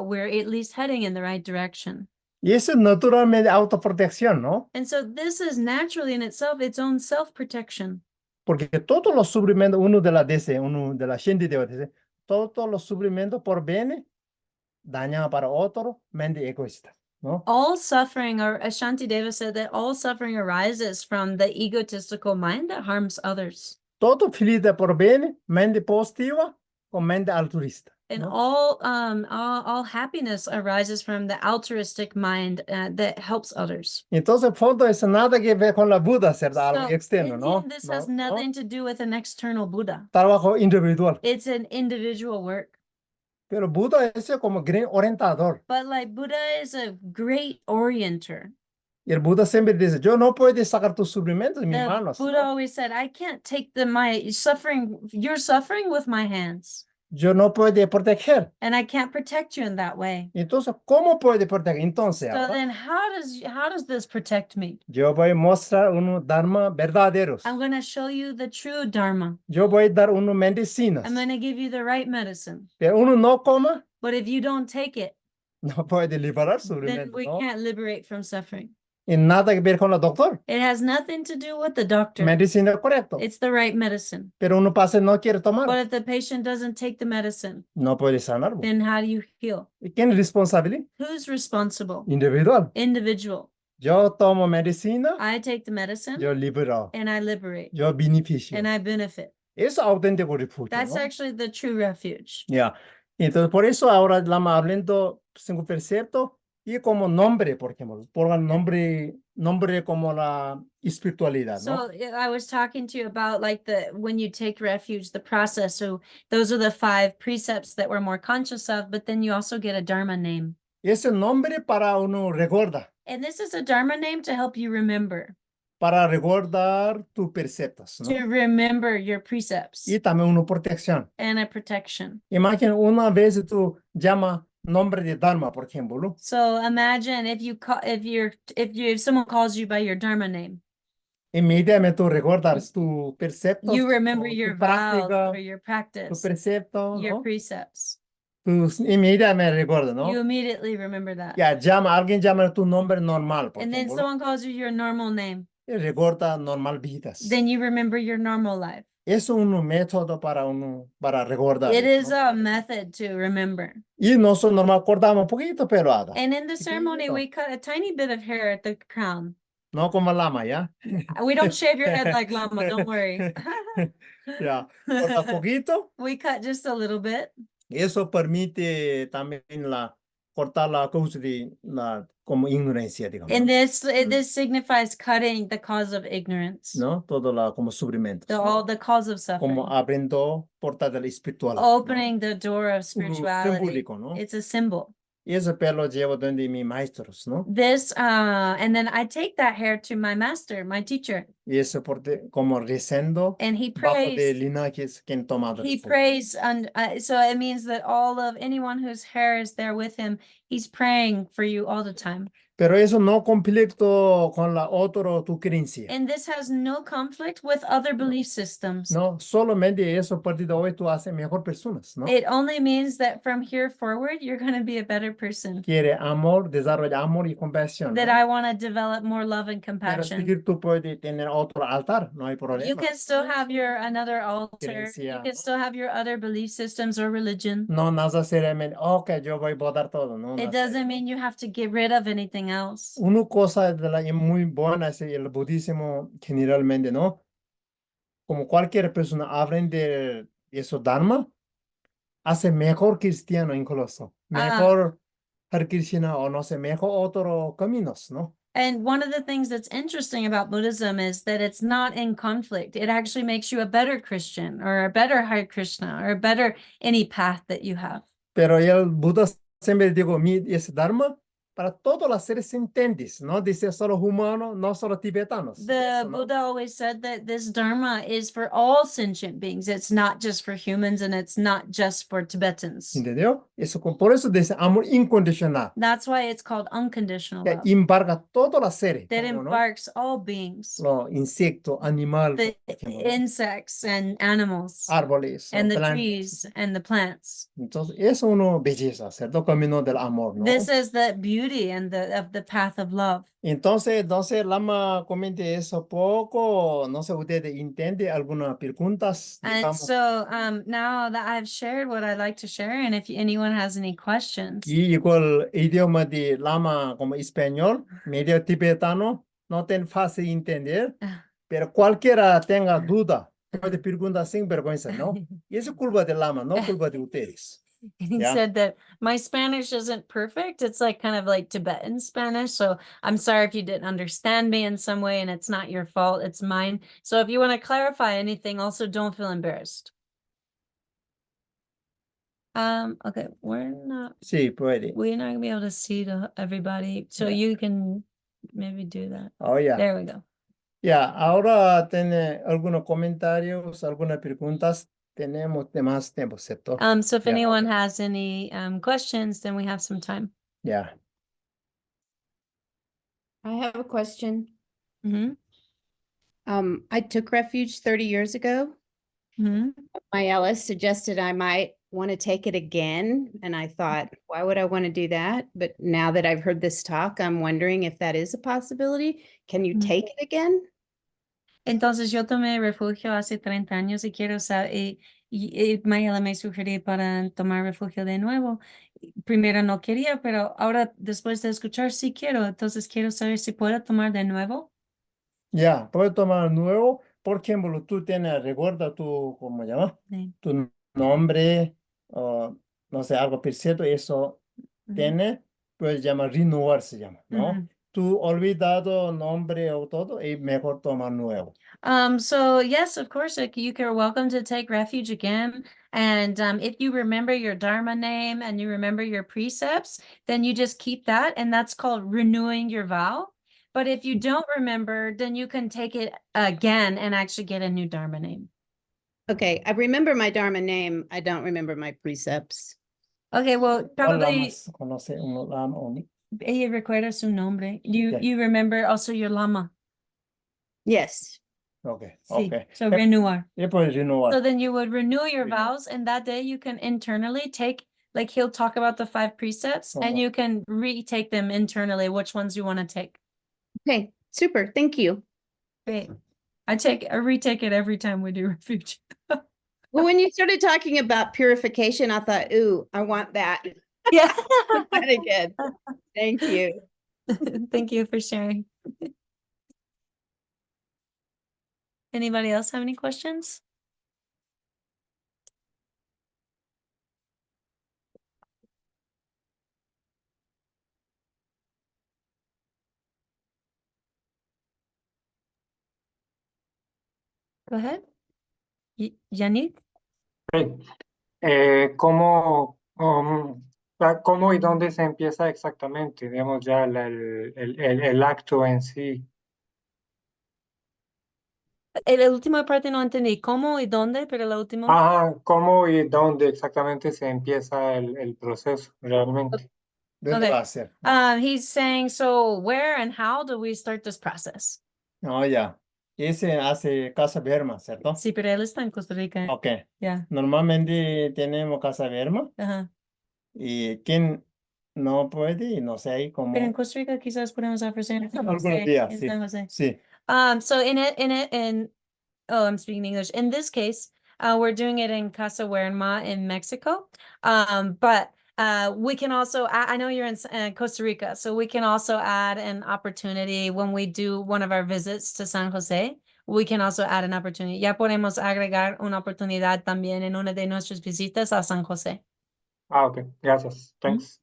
B: we're at least heading in the right direction.
C: Y eso es naturalmente autoprotección, ¿no?
B: And so this is naturally in itself its own self-protection.
C: Porque todos los sufrimientos, uno de la gente debe decir, todos los sufrimientos por bien dañan para otro, mente egoísta, ¿no?
B: All suffering, or Shantideva said that all suffering arises from the egotistical mind that harms others.
C: Todo felicidad por bien, mente positiva con mente altruista.
B: And
C: ¿no?
B: all happiness arises from the altruistic mind that helps others.
C: Entonces, fondo es nada que ver con la Buda, ¿cierto?
B: So
C: Algo externo,
B: in the
C: ¿no?
B: end, this has nothing to do with an external Buddha.
C: Trabajo individual.
B: It's an individual work.
C: Pero Buda es como gran orientador.
B: But like Buddha is a great orienter.
C: Y el Buda siempre dice, yo no puedo sacar tus sufrimientos de mis
B: The
C: manos.
B: Buddha
C: ¿no?
B: always said, I can't take your suffering with my hands.
C: Yo no puedo proteger.
B: And I can't protect you in that way.
C: Entonces, ¿cómo puede proteger? Entonces,
B: So
C: ahora,
B: then how does this protect me?
C: yo voy a mostrar unos dharma verdaderos.
B: I'm going to show you the true Dharma.
C: Yo voy a dar unos medicinas.
B: I'm going to give you the right medicine.
C: Pero uno no coma,
B: But if you don't take it,
C: no puede liberar
B: then
C: sufrimiento,
B: we
C: ¿no?
B: can't liberate from suffering.
C: Y nada que ver con el doctor.
B: It has nothing to do with the doctor.
C: Medicina correcto.
B: It's the right medicine.
C: Pero uno paciente no quiere
B: But
C: tomar.
B: if the patient doesn't take the medicine,
C: No puede sanar.
B: then how do you heal?
C: ¿Y quién es responsable?
B: Who's responsible?
C: Individual.
B: Individual.
C: Yo tomo medicina,
B: I take the medicine
C: yo libero,
B: and I liberate
C: yo beneficio.
B: and I benefit.
C: Eso es auténtico refugio,
B: That's
C: ¿no?
B: actually the true refuge.
C: Ya. Entonces, por eso ahora Lama hablando sin precepto y como nombre, por ejemplo, pongan nombre como la espiritualidad, ¿no?
B: So I was talking to you about like when you take refuge, the process. So those are the 5 precepts that we're more conscious of, but then you also get a Dharma name.
C: Ese nombre para uno recuerda,
B: And this is a Dharma name to help you remember,
C: para recordar tus preceptos,
B: to
C: ¿no?
B: remember your precepts
C: Y también una protección.
B: and a protection.
C: Imagina una vez tú llamas nombre de Dharma, por ejemplo,
B: So imagine if you call if someone calls you by your Dharma name,
C: inmediatamente tú recuerdas tus preceptos,
B: you remember
C: tu
B: your vows
C: práctica,
B: or your
C: tu
B: practice,
C: precepto,
B: your
C: ¿no?
B: precepts.
C: Tus inmediatamente recuerdas,
B: You
C: ¿no?
B: immediately remember that.
C: Ya, alguien llama tu nombre normal, por
B: And then
C: ejemplo,
B: someone calls you your normal name,
C: y recuerda normal vidas.
B: then you remember your normal life.
C: Es un método para recordar.
B: It is
C: ¿no?
B: a method to remember.
C: Y nosotros normal cortamos un poquito pelada,
B: And in the ceremony,
C: Chiquitito.
B: we cut a tiny bit of hair at the crown.
C: no como Lama, ¿ya?
B: We don't shave your head like Lama, don't worry.
C: Ya, corta poquito.
B: We cut just a little bit.
C: Eso permite también cortar la causa de como ignorancia, digamos.
B: And
C: Mm.
B: this signifies cutting the cause of ignorance,
C: ¿no? Todo como sufrimientos.
B: the cause of
C: Como
B: suffering,
C: abriendo puertas del espiritual.
B: opening the door of spirituality.
C: Simbólico, ¿no?
B: It's a symbol.
C: Y ese pelo llevo donde mis maestros, ¿no?
B: This, and then I take that hair to my master, my teacher,
C: Y eso como rezando
B: and he
C: bajo de
B: prays.
C: linajes que han tomado.
B: He
C: eso.
B: prays, and so it means that all of anyone whose hair is there with him, he's praying for you all the time.
C: Pero eso no conflicto con la otra tu creencia.
B: And this has no conflict with other belief systems.
C: No, solamente eso a partir de hoy tú haces mejor personas, ¿no?
B: It only means that from here forward, you're going to be a better person.
C: Quiere amor, desarrolla amor y compasión.
B: That
C: ¿no?
B: I want to develop more love and
C: Pero
B: compassion.
C: seguir tú puedes tener otro altar, no hay
B: You
C: problema.
B: can still have another altar. You
C: Creencia.
B: can still have your other belief systems or religion.
C: No necesariamente, ok, yo voy a votar todo, no.
B: It doesn't mean you have to get rid of anything else.
C: Una cosa muy buena es el budismo generalmente, ¿no? Como cualquier persona aprende eso Dharma, hace mejor cristiano incluso, mejor Hare Krishna o no sé, mejor otros caminos, ¿no?
B: And one of the things that's interesting about Buddhism is that it's not in conflict. It actually makes you a better Christian or a better Hare Krishna or a better any path that you have.
C: Pero el Buda siempre digo, ese Dharma para todos los seres sintientes, no dice solo humanos, no solo tibetanos.
B: The
C: Eso, ¿no?
B: Buddha always said that this Dharma is for all sentient beings. It's not just for humans and it's not just for Tibetans.
C: ¿Entendió? Eso, por eso dice amor incondicional,
B: That's why it's called unconditional
C: que
B: love.
C: embarga todos los seres,
B: That
C: como, ¿no?
B: embarks all beings,
C: Los insectos, animales,
B: the
C: por ejemplo, ¿no?
B: insects and animals,
C: árboles,
B: and the
C: plantas.
B: trees and the plants.
C: Entonces, es una belleza, ¿cierto? Camino del amor, ¿no?
B: This is the beauty and of the path of love.
C: Entonces, Lama comente eso poco, no sé, ustedes entienden algunas preguntas,
B: And
C: digamos,
B: so now that I've shared what I'd like to share, and if anyone has any questions,
C: y igual idioma de Lama como español, medio tibetano, no tan fácil entender, pero cualquiera tenga duda, puede preguntar sin vergüenza, ¿no? Y eso es culpa de Lama, no culpa de ustedes.
B: he
C: Yeah.
B: said that my Spanish isn't perfect. It's like kind of like Tibetan Spanish. So I'm sorry if you didn't understand me in some way, and it's not your fault, it's mine. So if you want to clarify anything, also don't feel embarrassed. Okay,
C: Sí, puede.
B: we're not gonna be able to see everybody, so
C: Yeah.
B: you can maybe do that.
C: Oh, ya.
B: There we go.
C: Ya, ahora tiene algunos comentarios, algunas preguntas. Tenemos de más tiempo, ¿cierto?
B: So if
C: Yeah,
B: anyone
C: okay.
B: has any questions, then we have some time.
C: Ya.
D: I have a question.
B: Mm-hmm.
D: I took refuge 30 years ago.
B: Mm-hmm.
D: My Ellis suggested I might want to take it again. And I thought, why would I want to do that? But now that I've heard this talk, I'm wondering if that is a possibility. Can you
B: Mm.
D: take it again?
B: Entonces yo tomé refugio hace 30 años y quiero saber, y Mayela me sugirió para tomar refugio de nuevo. Primero no quería, pero ahora después de escuchar sí quiero. Entonces quiero saber si puedo tomar de nuevo.
C: Ya, puedes tomar nuevo. Por ejemplo, tú tienes, recuerda tu, ¿cómo se llama?
B: Sí.
C: Tu nombre, o no sé, algo preciso, eso
B: Ujú.
C: tiene, pues llama renovar se llama, ¿no?
B: Ujú.
C: Tú olvidado nombre o todo, y mejor tomar nuevo.
B: So yes, of course, you're welcome to take refuge again. And if you remember your Dharma name and you remember your precepts, then you just keep that, and that's called renewing your vow. But if you don't remember, then you can take it again and actually get a new Dharma name.
D: Okay, I remember my Dharma name. I don't remember my precepts.
B: Okay, well,
C: ¿Cuál
B: probably
C: lamas conoce uno lama o no?
B: ella recuerda su nombre. You
C: Okay.
B: you remember also your Lama.
D: Yes.
C: Okay,
B: Sí,
C: okay.
B: so renewar.
C: Y puedes renovar.
B: So then you would renew your
C: Sí.
B: vows, and that day you can internally take, like he'll talk about the 5 precepts, and you can retake them internally, which ones you want to take.
D: Okay, super. Thank you.
B: Great. I retake it every time we do refuge.
D: Well, when you started talking about purification, I thought, ooh, I want that.
B: Yeah.
D: That again. Thank you.
B: Thank you for sharing. Anybody else have any questions? Go ahead. Yannick?
E: ¿Cómo, cómo y dónde se empieza exactamente? Digamos ya el acto en sí.
B: La última parte no entendí. ¿Cómo y dónde? Pero la última.
E: ¿Cómo y dónde exactamente se empieza el proceso realmente?
C: ¿Dónde
B: Okay.
C: va a ser?
B: He's saying, so where and how do we start this process?
C: No, ya. Ese hace casa Berma, ¿cierto?
B: Sí, pero él está en Costa Rica.
C: Ok.
B: Yeah.
C: Normalmente tenemos casa Berma
B: Ajá.
C: y quien no puede, y no sé ahí
B: Pero en
C: cómo.
B: Costa Rica quizás podemos ofrecer en San
C: Algunos
B: José,
C: días,
B: en
C: sí.
B: San José.
C: Sí.
B: So I'm speaking English. In this case, we're doing it in Casa Huerma in Mexico. But we can also, I know you're in Costa Rica, so we can also add an opportunity when we do one of our visits to San Jose. We can also add an opportunity. Ya podemos agregar una oportunidad también en una de nuestras visitas a San Jose.
E: Ok, gracias. Thanks.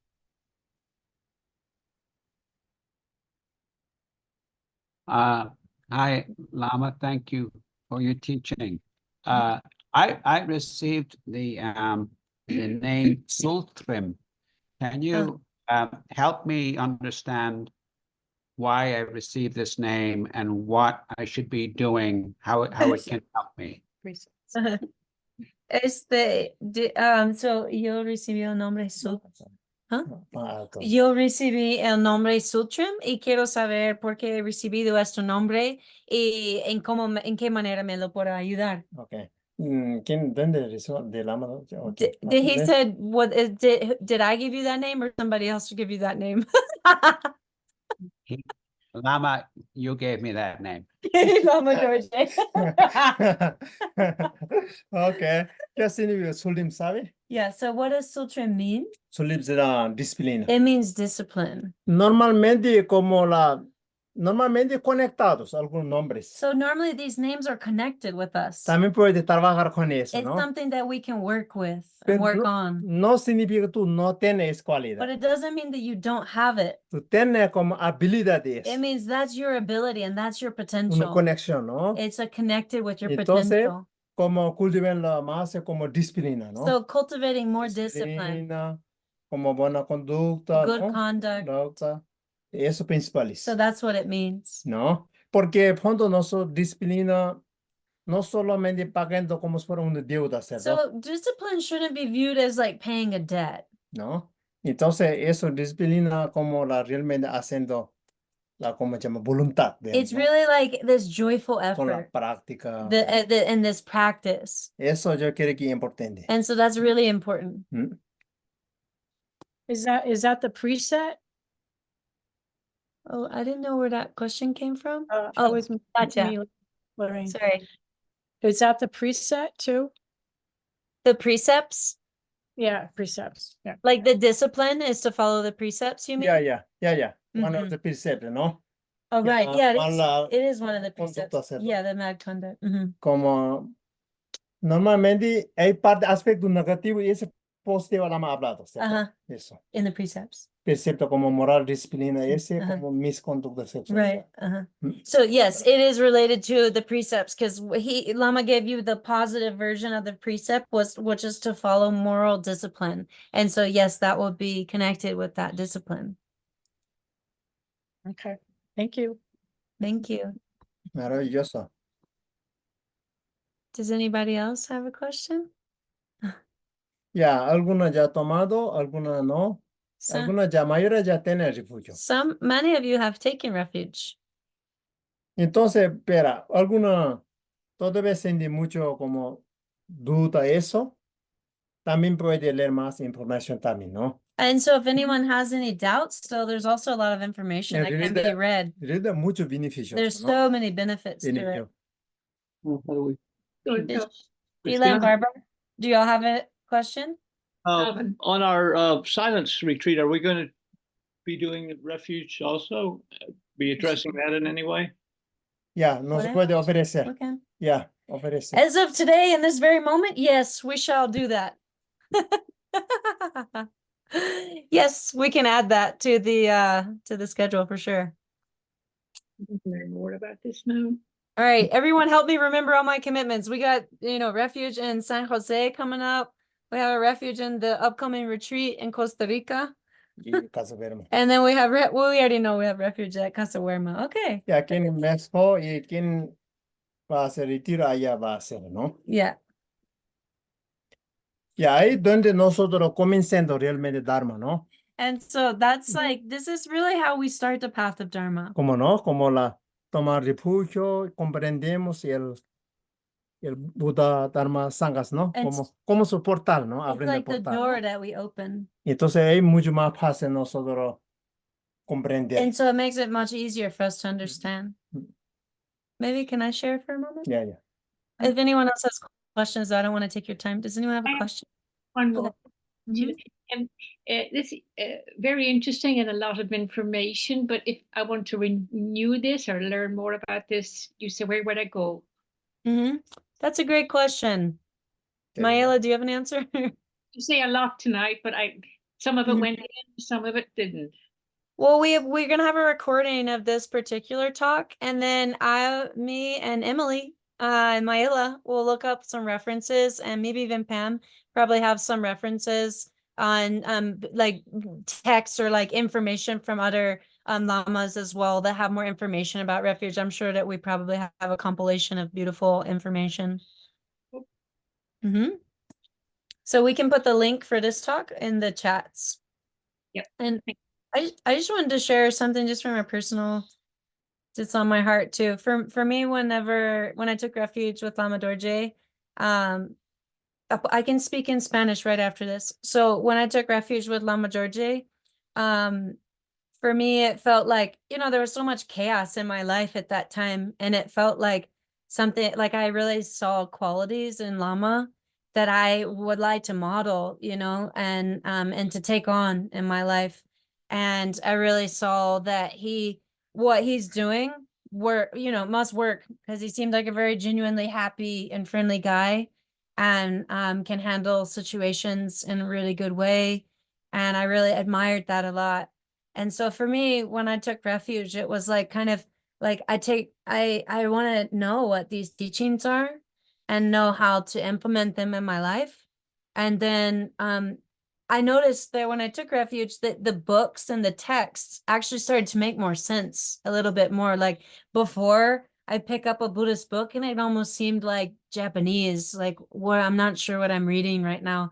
F: Hi, Lama. Thank you for your teaching. I received the name Sultrim. Can you help me understand why I received this name and what I should be doing, how it can help me?
B: So yo recibí el nombre
C: Alto.
B: Yo recibí el nombre Sultrim y quiero saber por qué he recibido este nombre y en qué manera me lo puedo ayudar.
C: Ok. ¿Dónde recibió? ¿De Lama Dorje? Okay.
B: He said, did I give you that name or somebody else to give you that name?
F: Lama, you gave me that name.
B: Lama Dorje.
C: Ok. ¿Qué significa Sulim, sabe?
B: Yeah, so what does Sultrim mean?
C: Sulim será disciplina.
B: It means discipline.
C: Normalmente normalmente conectados algunos nombres.
B: So normally these names are connected with us.
C: También puede trabajar con eso,
B: It's
C: ¿no?
B: something that we can work with
C: Pero
B: and work on.
C: no significa que tú no tienes
B: But
C: cualidad.
B: it doesn't mean that you don't have it.
C: Tú tienes como habilidades,
B: It means that's your ability and that's your
C: una
B: potential.
C: conexión, ¿no?
B: It's connected with your
C: Entonces,
B: potential.
C: como cultivarla más como disciplina, ¿no?
B: So cultivating more discipline,
C: Disciplina, como buena conducta,
B: good
C: ¿no?
B: conduct.
C: Conducta. Eso principales,
B: So that's what it means.
C: ¿no? Porque cuando nosotros disciplina, no solamente pagando como si fuera una deuda, ¿cierto?
B: So discipline shouldn't be viewed as like paying a debt.
C: ¿No? Entonces, eso disciplina como la realmente haciendo ¿cómo se llama? Voluntad,
B: It's
C: digamos, ¿no?
B: really like this joyful
C: Con la
B: effort,
C: práctica.
B: and this practice.
C: Eso yo creo que es importante.
B: And so that's really important.
C: ¿Mm?
G: Is that the preset?
B: Oh, I didn't know where that question came from.
G: I
B: Oh,
G: was
B: gotcha.
G: me, Lorraine.
B: Sorry.
G: Is that the preset too?
B: The precepts,
G: Yeah, precepts. Yeah.
B: like the discipline is to follow the precepts, you mean?
C: Ya. One of
B: Mhm.
C: the precepts, ¿no?
B: Oh, right. Yeah, it is.
C: Mala
B: It is one of the
C: conducta
B: precepts.
C: hacerlo.
B: Yeah, the mad conduct. Mhm.
C: Como normalmente hay parte aspecto negativo y ese positivo la hemos hablado, ¿cierto?
B: Uh-huh.
C: Eso.
B: In the precepts.
C: Precepto como moral, disciplina, ese
B: Ajá.
C: como misconducta sexual.
B: Right. Uh-huh.
C: Mm.
B: So yes, it is related to the precepts because Lama gave you the positive version of the precept which is to follow moral discipline. And so yes, that will be connected with that discipline.
G: Okay. Thank you.
B: Thank you.
C: Maravilloso.
B: Does anybody else have a question?
C: Ya, alguna ya tomado, alguna no. Alguna ya mayoría ya tiene refugio.
B: Many of you have taken refuge.
C: Entonces, espera, alguna todavía siente mucho como duda eso. También puede leer más información también, ¿no?
B: And so if anyone has any doubts, still there's also a lot of information that can be read.
C: Rinde muchos beneficios,
B: There's
C: ¿no?
B: so many benefits to it.
C: Beneficio.
F: Well, how do we-
B: Ela and Barbara, do y'all have a question?
H: On our silence retreat, are we going to be doing refuge also? Be addressing that in any way?
C: Ya, nos
B: Whatever.
C: puede ofrecer.
B: Okay.
C: Ya, ofrecer.
B: As of today, in this very moment, yes, we shall do that. Yes, we can add that to the schedule for sure.
G: Learn more about this now.
B: All right, everyone help me remember all my commitments. We got, refuge in San Jose coming up. We have a refuge in the upcoming retreat in Costa Rica.
C: Y Casa Verma.
B: And then we have, we already know we have refuge at Casa Huerma. Okay.
C: Y aquí en México, y quien va a hacer retiro, allá va a hacer, ¿no?
B: Yeah.
C: Y ahí donde nosotros comenzando realmente Dharma, ¿no?
B: And so that's like, this is really how we start the path of Dharma.
C: Como no, como la tomar refugio, comprendemos el Buda, Dharma, Sanghas, ¿no?
B: And
C: Como su portal, ¿no?
B: It's
C: Aprende
B: like the
C: portal,
B: door
C: ¿no?
B: that we open.
C: Y entonces es mucho más fácil nosotros comprender.
B: And so it makes it much easier for us to understand. Maybe can I share for a moment?
C: Ya.
B: If anyone else has questions, I don't want to take your time. Does anyone have a question?
I: One
B: Go
I: more.
B: Mhm.
I: This very interesting and a lot of information, but if I want to renew this or learn more about this, you say, where would I go?
B: Mm-hmm. That's a great question. Maela, do you have an answer?
I: You say a lot tonight, but some of it
B: Mhm.
I: went in, some of it didn't.
B: Well, we're gonna have a recording of this particular talk, and then me and Emily, and Maela will look up some references, and maybe even Pam probably have some references on like text or like information from other lamas as well that have more information about refuge. I'm sure that we probably have a compilation of beautiful information. Mm-hmm. So we can put the link for this talk in the chats.
I: Yep.
B: And I just wanted to share something just from a personal, it's on my heart too. For me, when I took refuge with Lama Dorje, I can speak in Spanish right after this. So when I took refuge with Lama Dorje, for me, it felt like, there was so much chaos in my life at that time. And it felt like something like I really saw qualities in Lama that I would like to model, and to take on in my life. And I really saw that what he's doing must work because he seemed like a very genuinely happy and friendly guy and can handle situations in a really good way. And I really admired that a lot. And so for me, when I took refuge, it was like kind of like I want to know what these teachings are and know how to implement them in my life. And then I noticed that when I took refuge, that the books and the texts actually started to make more sense a little bit more. Like before, I pick up a Buddhist book and it almost seemed like Japanese, like what I'm not sure what I'm reading right now.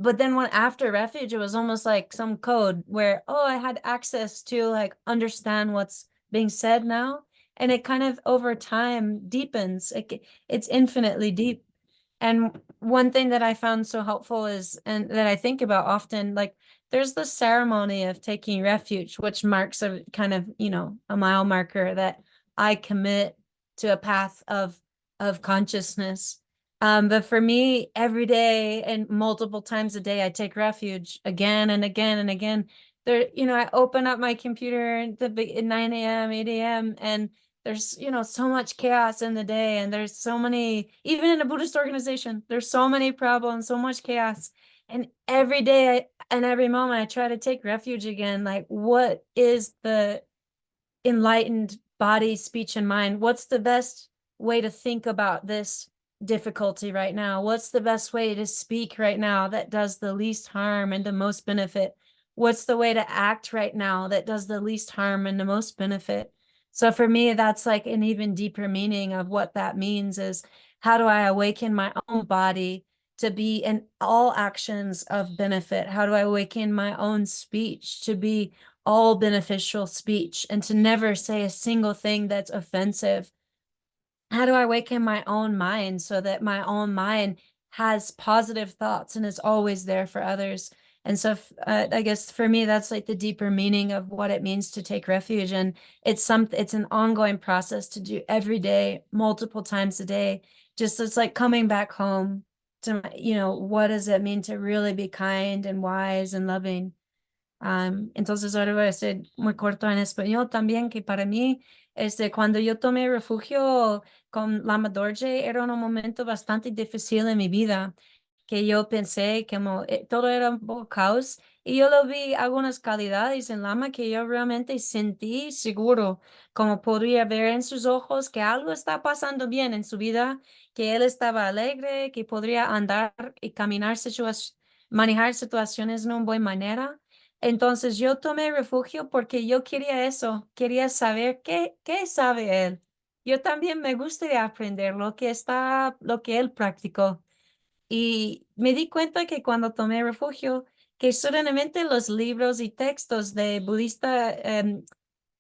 B: But then after refuge, it was almost like some code where, I had access to like understand what's being said now, and it kind of over time deepens. It's infinitely deep. And one thing that I found so helpful is, and that I think about often, like there's the ceremony of taking refuge, which marks a kind of, a mile marker that I commit to a path of consciousness. But for me, every day and multiple times a day, I take refuge again and again and again. There, I open up my computer at 9 a.m., 8 a.m., and there's, so much chaos in the day, and there's so many, even in a Buddhist organization, there's so many problems, so much chaos. And every day and every moment I try to take refuge again. Like, what is the enlightened body, speech, and mind? What's the best way to think about this difficulty right now? What's the best way to speak right now that does the least harm and the most benefit? What's the way to act right now that does the least harm and the most benefit? So for me, that's like an even deeper meaning of what that means is, how do I awaken my own body to be in all actions of benefit? How do I awaken my own speech to be all beneficial speech and to never say a single thing that's offensive? How do I awaken my own mind so that my own mind has positive thoughts and is always there for others? And so I guess for me, that's like the deeper meaning of what it means to take refuge. And it's an ongoing process to do every day, multiple times a day. Just it's like coming back home to, what does it mean to really be kind and wise and loving? Entonces ahora voy a ser muy corto en español también, que para mí, cuando yo tomé refugio con Lama Dorje, era un momento bastante difícil en mi vida, que yo pensé que todo era un poco caos, y yo lo vi algunas calidades en Lama que yo realmente sentí seguro, como podría ver en sus ojos que algo está pasando bien en su vida, que él estaba alegre, que podría andar y caminar manejar situaciones de una buena manera. Entonces yo tomé refugio porque yo quería eso, quería saber qué sabe él. Yo también me gustaría aprender lo que él practicó. Y me di cuenta que cuando tomé refugio, que soberanamente los libros y textos de budista,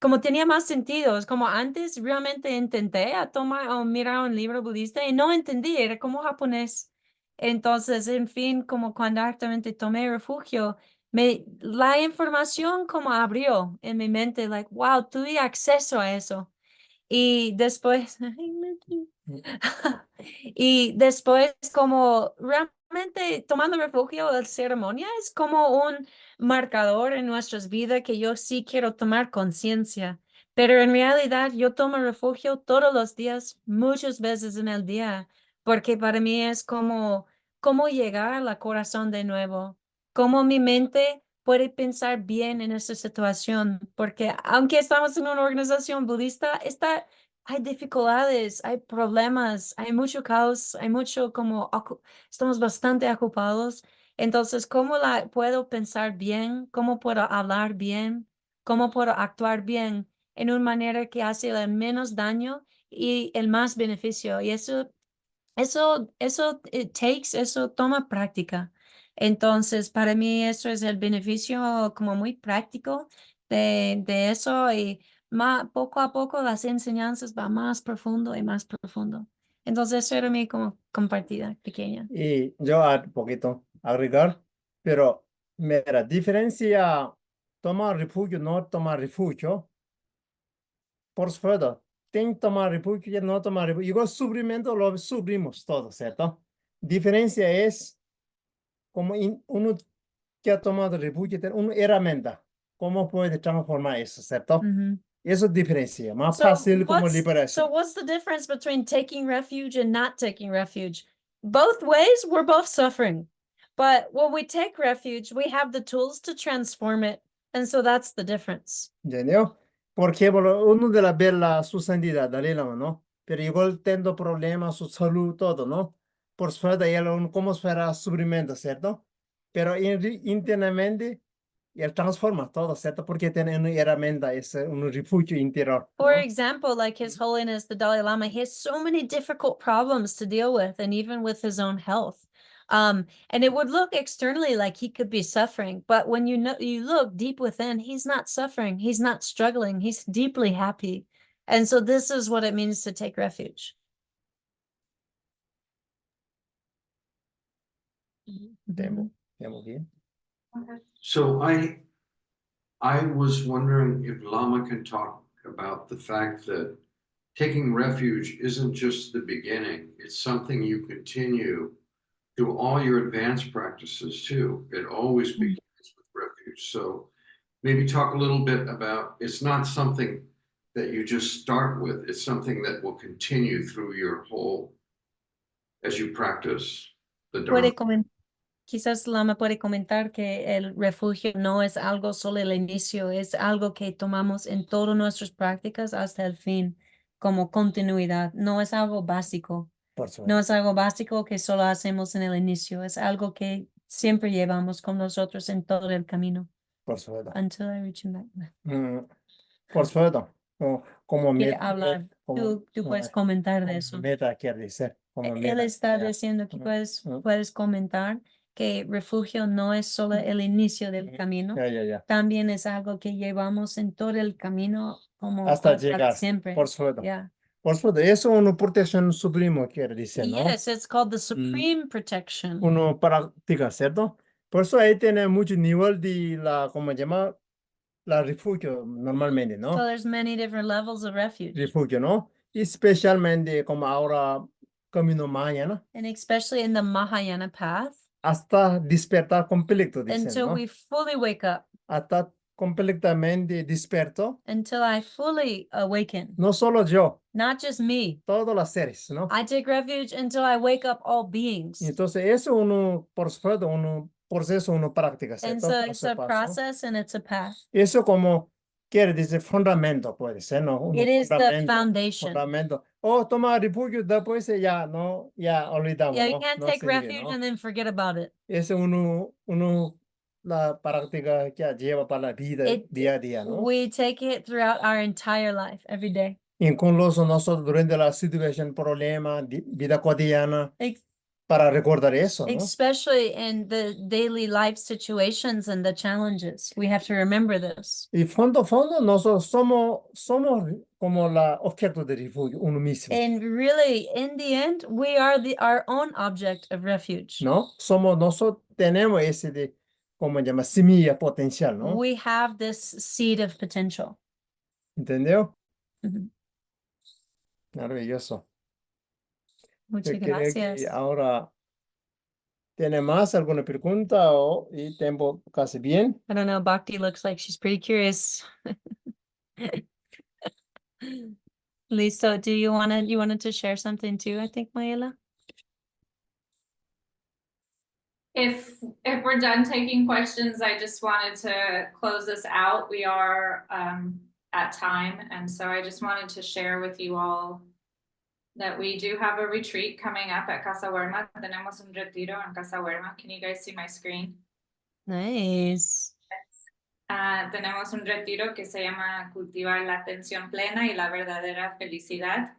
B: como tenía más sentido, como antes realmente intenté a tomar o mirar un libro budista y no entendí, era como japonés. Entonces, en fin, como cuando actualmente tomé refugio, la información como abrió en mi mente, like, wow, tuve acceso a eso. Y después, y después como realmente tomando refugio en la ceremonia es como un marcador en nuestras vidas que yo sí quiero tomar conciencia, pero en realidad yo tomo refugio todos los días, muchas veces en el día, porque para mí es como llegar al corazón de nuevo, como mi mente puede pensar bien en esta situación, porque aunque estamos en una organización budista, hay dificultades, hay problemas, hay mucho caos, hay mucho estamos bastante ocupados. Entonces, ¿cómo puedo pensar bien? ¿Cómo puedo hablar bien? ¿Cómo puedo actuar bien en una manera que hace el menos daño y el más beneficio? Y eso toma práctica. Entonces, para mí eso es el beneficio como muy práctico de eso, y poco a poco las enseñanzas van más profundo y más profundo. Entonces, eso era mi como compartida pequeña.
C: Y yo un poquito agregar, pero mira, diferencia tomar refugio, no tomar refugio. Por supuesto, tem que tomar refugio y no tomar refugio. Igual sufrimiento lo sufrimos todos, ¿cierto? Diferencia es como uno que ha tomado refugio, tiene una herramienta. ¿Cómo puede transformar eso, cierto?
B: Mhm.
C: Eso es diferencia, más
B: So
C: fácil como
B: so
C: liberación.
B: what's the difference between taking refuge and not taking refuge? Both ways, we're both suffering. But when we take refuge, we have the tools to transform it. And so that's the difference.
C: ¿Entendió? Por ejemplo, uno de la ver su santidad, Dalai Lama, ¿no? Pero igual teniendo problemas, su salud, todo, ¿no? Por suerte, él como fuera sufrimiento, ¿cierto? Pero internamente, él transforma todo, ¿cierto? Porque tiene una herramienta, es un refugio interior,
B: For
C: ¿no?
B: example, like His Holiness the Dalai Lama, he has so many difficult problems to deal with, and even with his own health. And it would look externally like he could be suffering, but when you look deep within, he's not suffering, he's not struggling, he's deeply happy. And so this is what it means to take refuge.
C: Temo bien.
A: So I was wondering if Lama can talk about the fact that taking refuge isn't just the beginning, it's something you continue through all your advanced practices too. It always begins with refuge. So maybe talk a little bit about, it's not something that you just start with, it's something that will continue through your whole, as you practice the Dharma.
B: Quizás Lama puede comentar que el refugio no es algo solo el inicio, es algo que tomamos en todas nuestras prácticas hasta el fin, como continuidad. No es algo básico.
C: Por supuesto.
B: No es algo básico que solo hacemos en el inicio, es algo que siempre llevamos con nosotros en todo el camino.
C: Por supuesto.
B: Until I reach him back.
C: Por supuesto. Como
B: Quiere
C: meta,
B: hablar. Tú puedes comentar de eso.
C: Meta quiere decir. Como
B: Él
C: meta,
B: está
C: ya.
B: diciendo que
C: Ujú.
B: puedes comentar que refugio no es solo el inicio del camino,
C: Ya.
B: también es algo que llevamos en todo el camino como
C: Hasta llegar.
B: siempre.
C: Por supuesto.
B: Yeah.
C: Por supuesto. Eso una protección supremo quiere decir, ¿no?
B: Yes, it's called the supreme protection.
C: Uno practica, ¿cierto? Por eso ahí tiene mucho nivel de la, ¿cómo se llama? La refugio normalmente,
B: So
C: ¿no?
B: there's many different levels of refuge.
C: Refugio, ¿no? Y especialmente como ahora camino mañana,
B: And especially in the Mahayana path,
C: hasta despertar completo, dicen,
B: until
C: ¿no?
B: we fully wake up,
C: Hasta completamente desperto,
B: until I fully awaken.
C: no solo yo,
B: Not just me.
C: todos los seres, ¿no?
B: I take refuge until I wake up all beings.
C: Y entonces eso uno, por supuesto, uno proceso, uno práctica,
B: And
C: ¿cierto?
B: so
C: Paso
B: it's
C: a
B: a
C: paso.
B: process and it's a path.
C: Eso como quiere decir fundamento, puede ser, ¿no? Uno
B: It is the
C: fundamento,
B: foundation.
C: fundamento. O toma refugio, después ya, no, ya olvidamos,
B: Yeah, you
C: ¿no?
B: can't
C: No
B: take
C: sirve,
B: refuge
C: ¿no?
B: and then forget about it.
C: Ese uno, la práctica que lleva para la vida día a día, ¿no?
B: We take it throughout our entire life, every day.
C: Incluso nosotros durante la situación, problema, vida cotidiana,
B: Ex-
C: para recordar eso, ¿no?
B: Especially in the daily life situations and the challenges. We have to remember this.
C: Y fondo, nosotros somos como la objeto de refugio, uno mismo,
B: And really, in the end, we are our own object of refuge.
C: ¿no? Nosotros tenemos ese de, como se llama, semilla potencial, ¿no?
B: We have this seed of potential.
C: ¿Entendió?
B: Ujú.
C: Maravilloso.
B: Muchas
C: Yo creo que
B: gracias.
C: ahora tiene más alguna pregunta o y tiempo casi bien.
B: I don't know, Bhakti looks like she's pretty curious. Listo, do you wanted to share something too, I think, Mayela?
J: If we're done taking questions, I just wanted to close this out. We are at time, and so I just wanted to share with you all that we do have a retreat coming up at Casa Huerma. Tenemos un retiro en Casa Huerma. Can you guys see my screen?
B: Nice.
J: Tenemos un retiro que se llama Cultivar la Atención Plena y la Verdadera Felicidad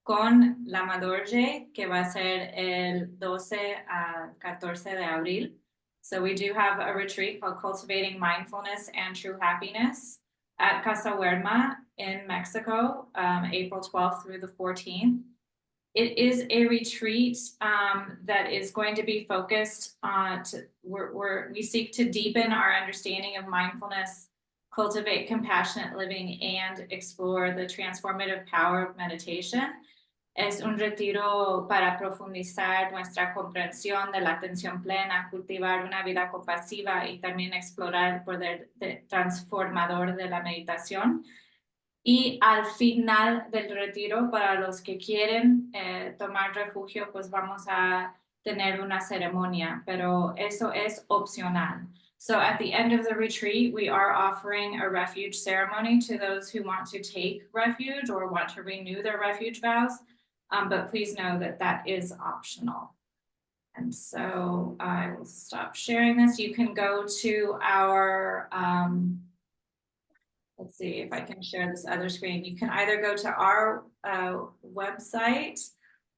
J: con Lama Dorje, que va a ser el 12 a 14 de abril. So we do have a retreat called Cultivating Mindfulness and True Happiness at Casa Huerma in Mexico, April 12th through the 14th. It is a retreat that is going to be focused on, we seek to deepen our understanding of mindfulness, cultivate compassionate living, and explore the transformative power of meditation. Es un retiro para profundizar nuestra comprensión de la atención plena, cultivar una vida compasiva y también explorar el poder transformador de la meditación. Y al final del retiro, para los que quieren tomar refugio, pues vamos a tener una ceremonia, pero eso es opcional. So at the end of the retreat, we are offering a refuge ceremony to those who want to take refuge or want to renew their refuge vows. But please know that that is optional. And so I will stop sharing this. You can go to our, let's see if I can share this other screen. You can either go to our website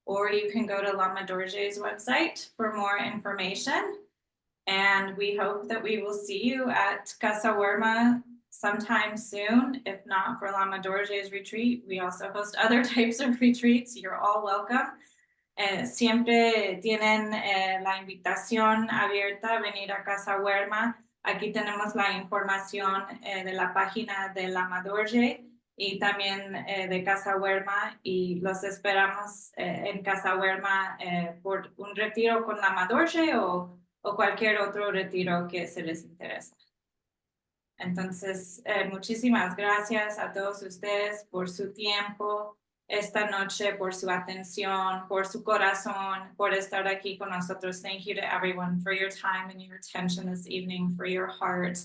J: or you can go to Lama Dorje's website for more information. And we hope that we will see you at Casa Werma sometime soon. If not for Lama Dorje's retreat, we also host other types of retreats. You're all welcome. Siempre tienen la invitación abierta a venir a Casa Werma. Aquí tenemos la información de la página de Lama Dorje y también de Casa Werma, y los esperamos en Casa Werma por un retiro con Lama Dorje o cualquier otro retiro que se les interesa. Entonces, muchísimas gracias a todos ustedes por su tiempo esta noche, por su atención, por su corazón, por estar aquí con nosotros. Thank you to everyone for your time and your attention this evening, for your heart,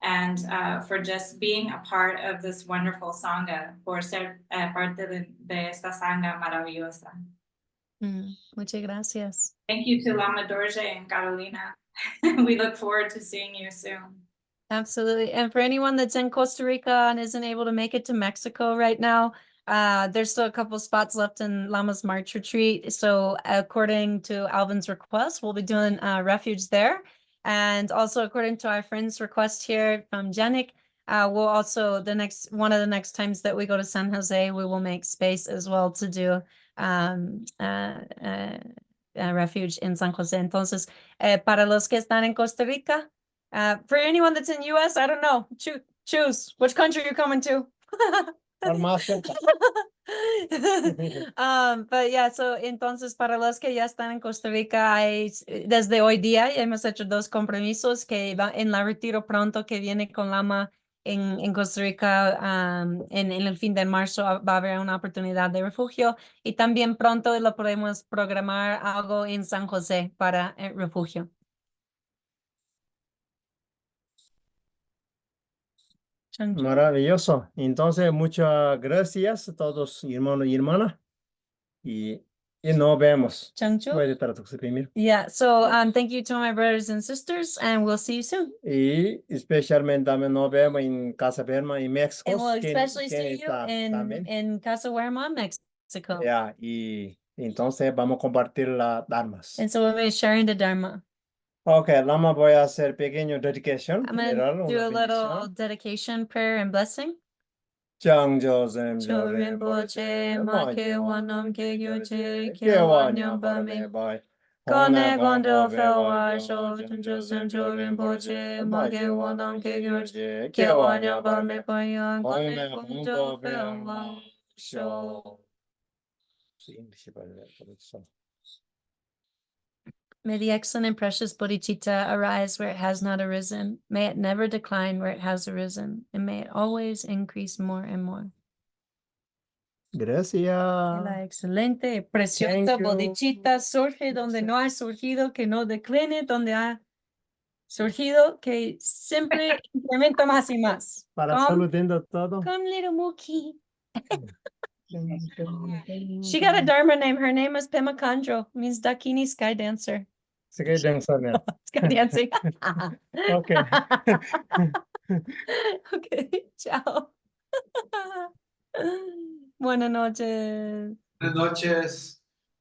J: and for just being a part of this wonderful Sangha, por ser parte de esta Sangha maravillosa.
B: Muchas gracias.
J: Thank you to Lama Dorje and Carolina. We look forward to seeing you soon.
B: Absolutely. And for anyone that's in Costa Rica and isn't able to make it to Mexico right now, there's still a couple spots left in Lama's March retreat. So according to Alvin's request, we'll be doing Refuge there. And also according to our friend's request here from Janik, we'll also one of the next times that we go to San Jose, we will make space as well to do Refuge in San Jose. Entonces, para los que están en Costa Rica, for anyone that's in US, I don't know, choose which country you're coming to. But yeah, so entonces para los que ya están en Costa Rica, desde hoy día ya hemos hecho 2 compromisos que va en la retiro pronto que viene con Lama en Costa Rica. En el fin de marzo va a haber una oportunidad de refugio, y también pronto lo podemos programar algo en San José para el refugio.
C: Maravilloso. Entonces, muchas gracias a todos, hermanos y hermanas. Y nos vemos.
B: Changchu?
C: Voy a traducir primero.
B: Yeah, so thank you to my brothers and sisters, and we'll see you soon.
C: Y especialmente también nos vemos en Casa Berma en México.
B: And we'll
C: ¿Quién
B: especially see you
C: está también?
B: in Casa Werma, Mexico.
C: Ya, y entonces vamos a compartir las armas.
B: And so we'll be sharing the Dharma.
C: Ok, Lama, voy a hacer pequeño dedication.
B: I'm going to do a little dedication, prayer, and blessing.
C: Changjosen
B: Chorinpoche, make wanam ke gyoche, ke
C: Kewanyam
B: wanyam bami.
C: Bye.
B: Kone gondo fewa sho, tunjosen chorinpoche, make wanam ke gyoche, ke wanyam bami payan, kone gondo fewa sho. May the excellent and precious bodhicitta arise where it has not arisen. May it never decline where it has arisen. And may it always increase more and more.
C: Gracias.
B: La excelente, preciosa
C: Thank you.
B: bodhicitta surge donde no ha surgido, que no decline, donde ha surgido, que siempre incrementa más y más.
C: Para saludando todo.
B: Come, little Mookie. She got a Dharma name. Her name is Pema Khandro, means Dakini Sky Dancer.
C: Sky Dancer.
B: Sky dancing.
C: Okay.
B: Okay, chao. Buenas noches.
A: Buenas noches.